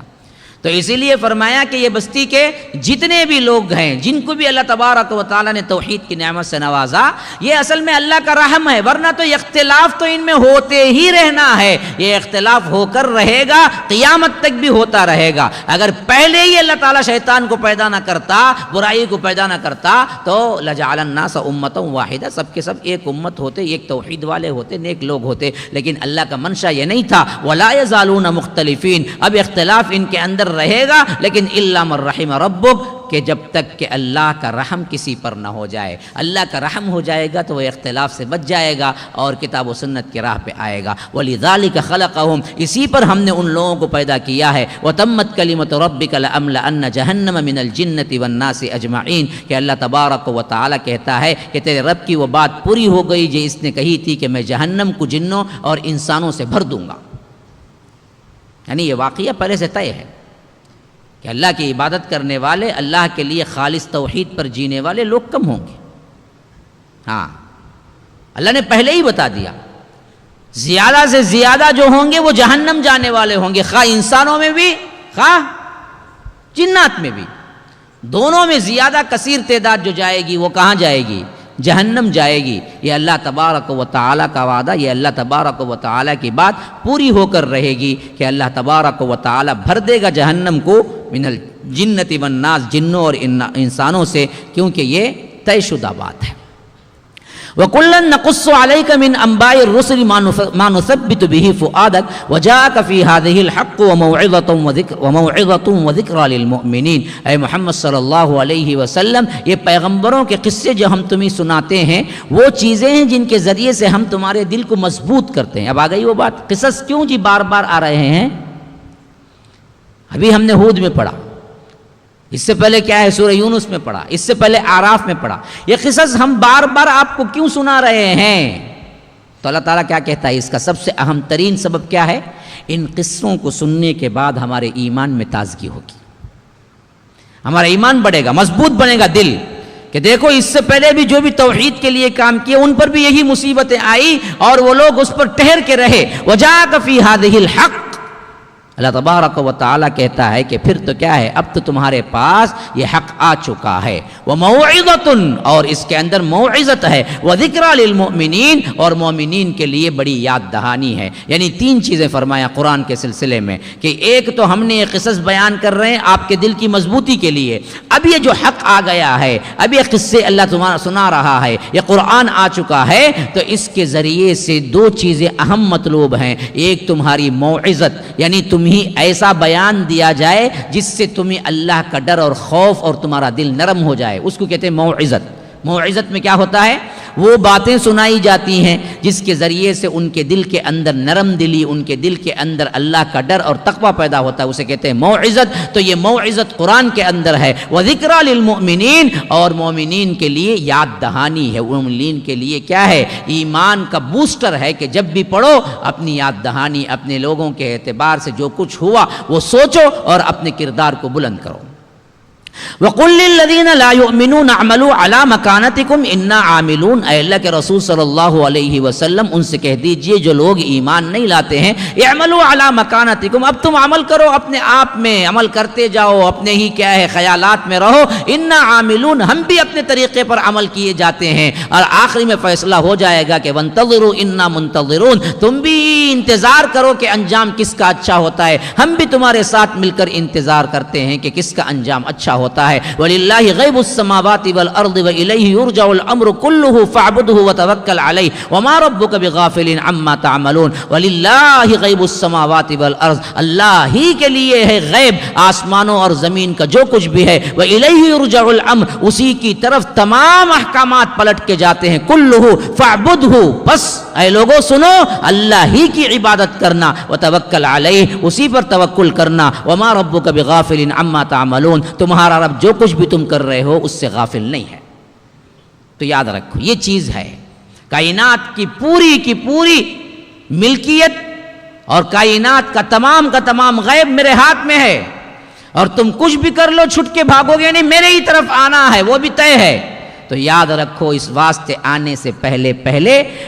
تو اسی لیے فرمایا کہ یہ بستی کے جتنے بھی لوگ ہیں جن کو بھی اللہ تبارک و تعالیٰ نے توحید کی نعمت سے نوازا، یہ اصل میں اللہ کا رحم ہے، ورنہ تو اختلاف تو ان میں ہوتے ہی رہنا ہے، یہ اختلاف ہو کر رہے گا، قیامت تک بھی ہوتا رہے گا۔ اگر پہلے ہی اللہ تعالیٰ شیطان کو پیدا نہ کرتا، برائی کو پیدا نہ کرتا، تو لجعل الناس امۃ واحدہ، سب کے سب ایک امت ہوتے، ایک توحید والے ہوتے، نیک لوگ ہوتے، لیکن اللہ کا منشا یہ نہیں تھا۔ ولا یزالون مختلفین، اب اختلاف ان کے اندر رہے گا، لیکن الا من رحم ربک، کہ جب تک کہ اللہ کا رحم کسی پر نہ ہو جائے۔ اللہ کا رحم ہو جائے گا تو وہ اختلاف سے بچ جائے گا اور کتاب و سنت کی راہ پہ آئے گا۔ وَلِذَلِكَ خَلَقَهُمْ، اسی پر ہم نے ان لوگوں کو پیدا کیا ہے۔ وَتَمَّتْ كَلِمَةُ رَبِّكَ لَأَمْلَأَنَّ جَهَنَّمَ مِنَ الْجِنَّةِ وَالنَّاسِ أَجْمَعِينَ، کہ اللہ تبارک و تعالیٰ کہتا ہے کہ تیرے رب کی وہ بات پوری ہو گئی جو اس نے کہی تھی کہ میں جہنم کو جنوں اور انسانوں سے بھر دوں گا۔ یعنی یہ واقعہ پہلے سے طے ہے کہ اللہ کی عبادت کرنے والے، اللہ کے لیے خالص توحید پر جینے والے لوگ کم ہوں گے۔ ہاں اللہ نے پہلے ہی بتا دیا، زیادہ سے زیادہ جو ہوں گے وہ جہنم جانے والے ہوں گے، خواہ انسانوں میں بھی خواہ جنات میں بھی، دونوں میں زیادہ کثیر تعداد جو جائے گی وہ کہاں جائے گی؟ جہنم جائے گی۔ یہ اللہ تبارک و تعالیٰ کا وعدہ، یہ اللہ تبارک و تعالیٰ کی بات پوری ہو کر رہے گی کہ اللہ تبارک و تعالیٰ بھر دے گا جہنم کو من الجنۃ والناس، جنوں اور انسانوں سے، کیونکہ یہ طے شدہ بات ہے۔ وَكُلًّا نَقُصُّ عَلَيْكَ مِنْ أَنْبَاءِ الرُّسُلِ مَا نُثَبِّتُ بِهِ فُؤَادَكَ وَجَاءَكَ فِي هَذِهِ الْحَقُّ وَمَوْعِظَةٌ وَذِكْرَى لِلْمُؤْمِنِينَ۔ اے محمد صلی اللہ علیہ وسلم، یہ پیغمبروں کے قصے جو ہم تمہیں سناتے ہیں وہ چیزیں ہیں جن کے ذریعے سے ہم تمہارے دل کو مضبوط کرتے ہیں۔ اب آ گئی وہ بات، قصص کیوں جی بار بار آ رہے ہیں؟ ابھی ہم نے ہود میں پڑھا، اس سے پہلے کیا ہے سورہ یونس میں پڑھا، اس سے پہلے اعراف میں پڑھا۔ یہ قصص ہم بار بار آپ کو کیوں سنا رہے ہیں؟ تو اللہ تعالیٰ کیا کہتا ہے؟ اس کا سب سے اہم ترین سبب کیا ہے؟ ان قصوں کو سننے کے بعد ہمارے ایمان میں تازگی ہوگی، ہمارا ایمان بڑھے گا، مضبوط بنے گا دل، کہ دیکھو اس سے پہلے بھی جو بھی توحید کے لیے کام کیے ان پر بھی یہی مصیبتیں آئی اور وہ لوگ اس پر ٹھہر کے رہے۔ وَجَاءَكَ فِي هَذِهِ الْحَقِّ، اللہ تبارک و تعالیٰ کہتا ہے کہ پھر تو کیا ہے، اب تو تمہارے پاس یہ حق آ چکا ہے۔ وَمَوْعِظَةٌ، اور اس کے اندر موعظت ہے، وَذِكْرَى لِلْمُؤْمِنِينَ، اور مومنین کے لیے بڑی یاد دہانی ہے۔ یعنی تین چیزیں فرمایا قرآن کے سلسلے میں، کہ ایک تو ہم نے یہ قصص بیان کر رہے ہیں آپ کے دل کی مضبوطی کے لیے، اب یہ جو حق آ گیا ہے، اب یہ قصے اللہ تمہارا سنا رہا ہے، یہ قرآن آ چکا ہے، تو اس کے ذریعے سے دو چیزیں اہم مطلوب ہیں۔ ایک تمہاری موعظت، یعنی تمہیں ایسا بیان دیا جائے جس سے تمہیں اللہ کا ڈر اور خوف اور تمہارا دل نرم ہو جائے، اس کو کہتے ہیں موعظت۔ موعظت میں کیا ہوتا ہے؟ وہ باتیں سنائی جاتی ہیں جس کے ذریعے سے ان کے دل کے اندر نرم دلی، ان کے دل کے اندر اللہ کا ڈر اور تقوی پیدا ہوتا ہے، اسے کہتے ہیں موعظت۔ تو یہ موعظت قرآن کے اندر ہے۔ وَذِكْرَى لِلْمُؤْمِنِينَ، اور مومنین کے لیے یاد دہانی ہے، مومنین کے لیے کیا ہے؟ ایمان کا بوسٹر ہے، کہ جب بھی پڑھو اپنی یاد دہانی، اپنے لوگوں کے اعتبار سے جو کچھ ہوا وہ سوچو اور اپنے کردار کو بلند کرو۔ وَقُلْ لِلَّذِينَ لَا يُؤْمِنُونَ اعْمَلُوا عَلَى مَكَانَتِكُمْ إِنَّا عَامِلُونَ، اے اللہ کے رسول صلی اللہ علیہ وسلم ان سے کہہ دیجئے جو لوگ ایمان نہیں لاتے ہیں، اعْمَلُوا عَلَى مَكَانَتِكُمْ، اب تم عمل کرو، اپنے آپ میں عمل کرتے جاؤ، اپنے ہی کیا ہے خیالات میں رہو۔ إِنَّا عَامِلُونَ، ہم بھی اپنے طریقے پر عمل کیے جاتے ہیں، اور آخری میں فیصلہ ہو جائے گا کہ وَانْتَظِرُوا إِنَّا مُنْتَظِرُونَ، تم بھی انتظار کرو کہ انجام کس کا اچھا ہوتا ہے، ہم بھی تمہارے ساتھ مل کر انتظار کرتے ہیں کہ کس کا انجام اچھا ہوتا ہے۔ وَلِلَّهِ غَيْبُ السَّمَاوَاتِ وَالْأَرْضِ وَإِلَيْهِ يُرْجَعُ الْأَمْرُ كُلُّهُ فَاعْبُدْهُ وَتَوَكَّلْ عَلَيْهِ وَمَا رَبُّكَ بِغَافِلٍ عَمَّا تَعْمَلُونَ۔ وَلِلَّهِ غَيْبُ السَّمَاوَاتِ وَالْأَرْضِ، اللہ ہی کے لیے ہے غیب آسمانوں اور زمین کا جو کچھ بھی ہے۔ وَإِلَيْهِ يُرْجَعُ الْأَمْرُ، اسی کی طرف تمام احکامات پلٹ کے جاتے ہیں۔ كُلُّهُ فَاعْبُدْهُ، بس اے لوگوں سنو، اللہ ہی کی عبادت کرنا، وتوکل علیہ، اسی پر توکل کرنا، وما ربک بغافل عما تعملون، تمہارا رب جو کچھ بھی تم کر رہے ہو اس سے غافل نہیں ہے۔ تو یاد رکھو یہ چیز ہے، کائنات کی پوری ملکیت اور کائنات کا تمام غیب میرے ہاتھ میں ہے، اور تم کچھ بھی کر لو چھٹ کے بھاگو گے نہیں، میرے ہی طرف آنا ہے، وہ بھی طے ہے۔ تو یاد رکھو اس واسطے آنے سے پہلے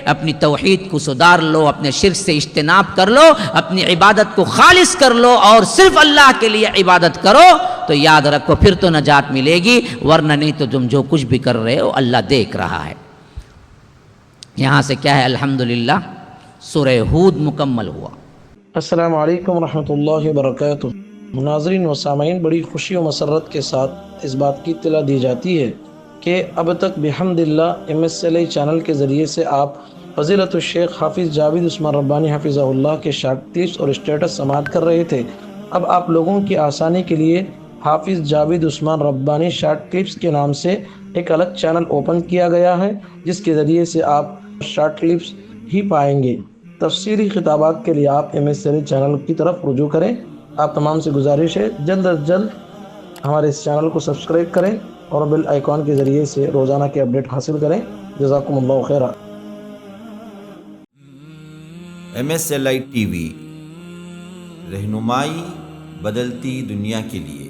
اپنی توحید کو سدھار لو، اپنے شرک سے اجتناب کر لو، اپنی عبادت کو خالص کر لو اور صرف اللہ کے لیے عبادت کرو، تو یاد رکھو پھر تو نجات ملے گی، ورنہ نہیں تو تم جو کچھ بھی کر رہے ہو اللہ دیکھ رہا ہے۔ یہاں سے کیا ہے، الحمدللہ سورہ ہود مکمل ہوا۔ السلام علیکم ورحمۃ اللہ وبرکاتہ۔ ناظرین و سامعین، بڑی خوشی و مسرت کے ساتھ اس بات کی اطلاع دی جاتی ہے کہ اب تک بحمدللہ MSLI چینل کے ذریعے سے آپ فضیلت الشیخ حافظ جاوید عثمان ربانی حفظہ اللہ کے شارٹ کلپس اور اسٹیٹس سماعت کر رہے تھے۔ اب آپ لوگوں کی آسانی کے لیے حافظ جاوید عثمان ربانی شارٹ کلپس کے نام سے ایک الگ چینل اوپن کیا گیا ہے، جس کے ذریعے سے آپ شارٹ کلپس ہی پائیں گے۔ تفصیلی خطابات کے لیے آپ MSLI چینل کی طرف رجوع کریں۔ آپ تمام سے گزارش ہے جلد از جلد ہمارے اس چینل کو سبسکرائب کریں اور بیل آئیکن کے ذریعے سے روزانہ کے اپڈیٹ حاصل کریں۔ جزاکم اللہ خیرہ۔ MSLI TV، رہنمائی بدلتی دنیا کے لیے۔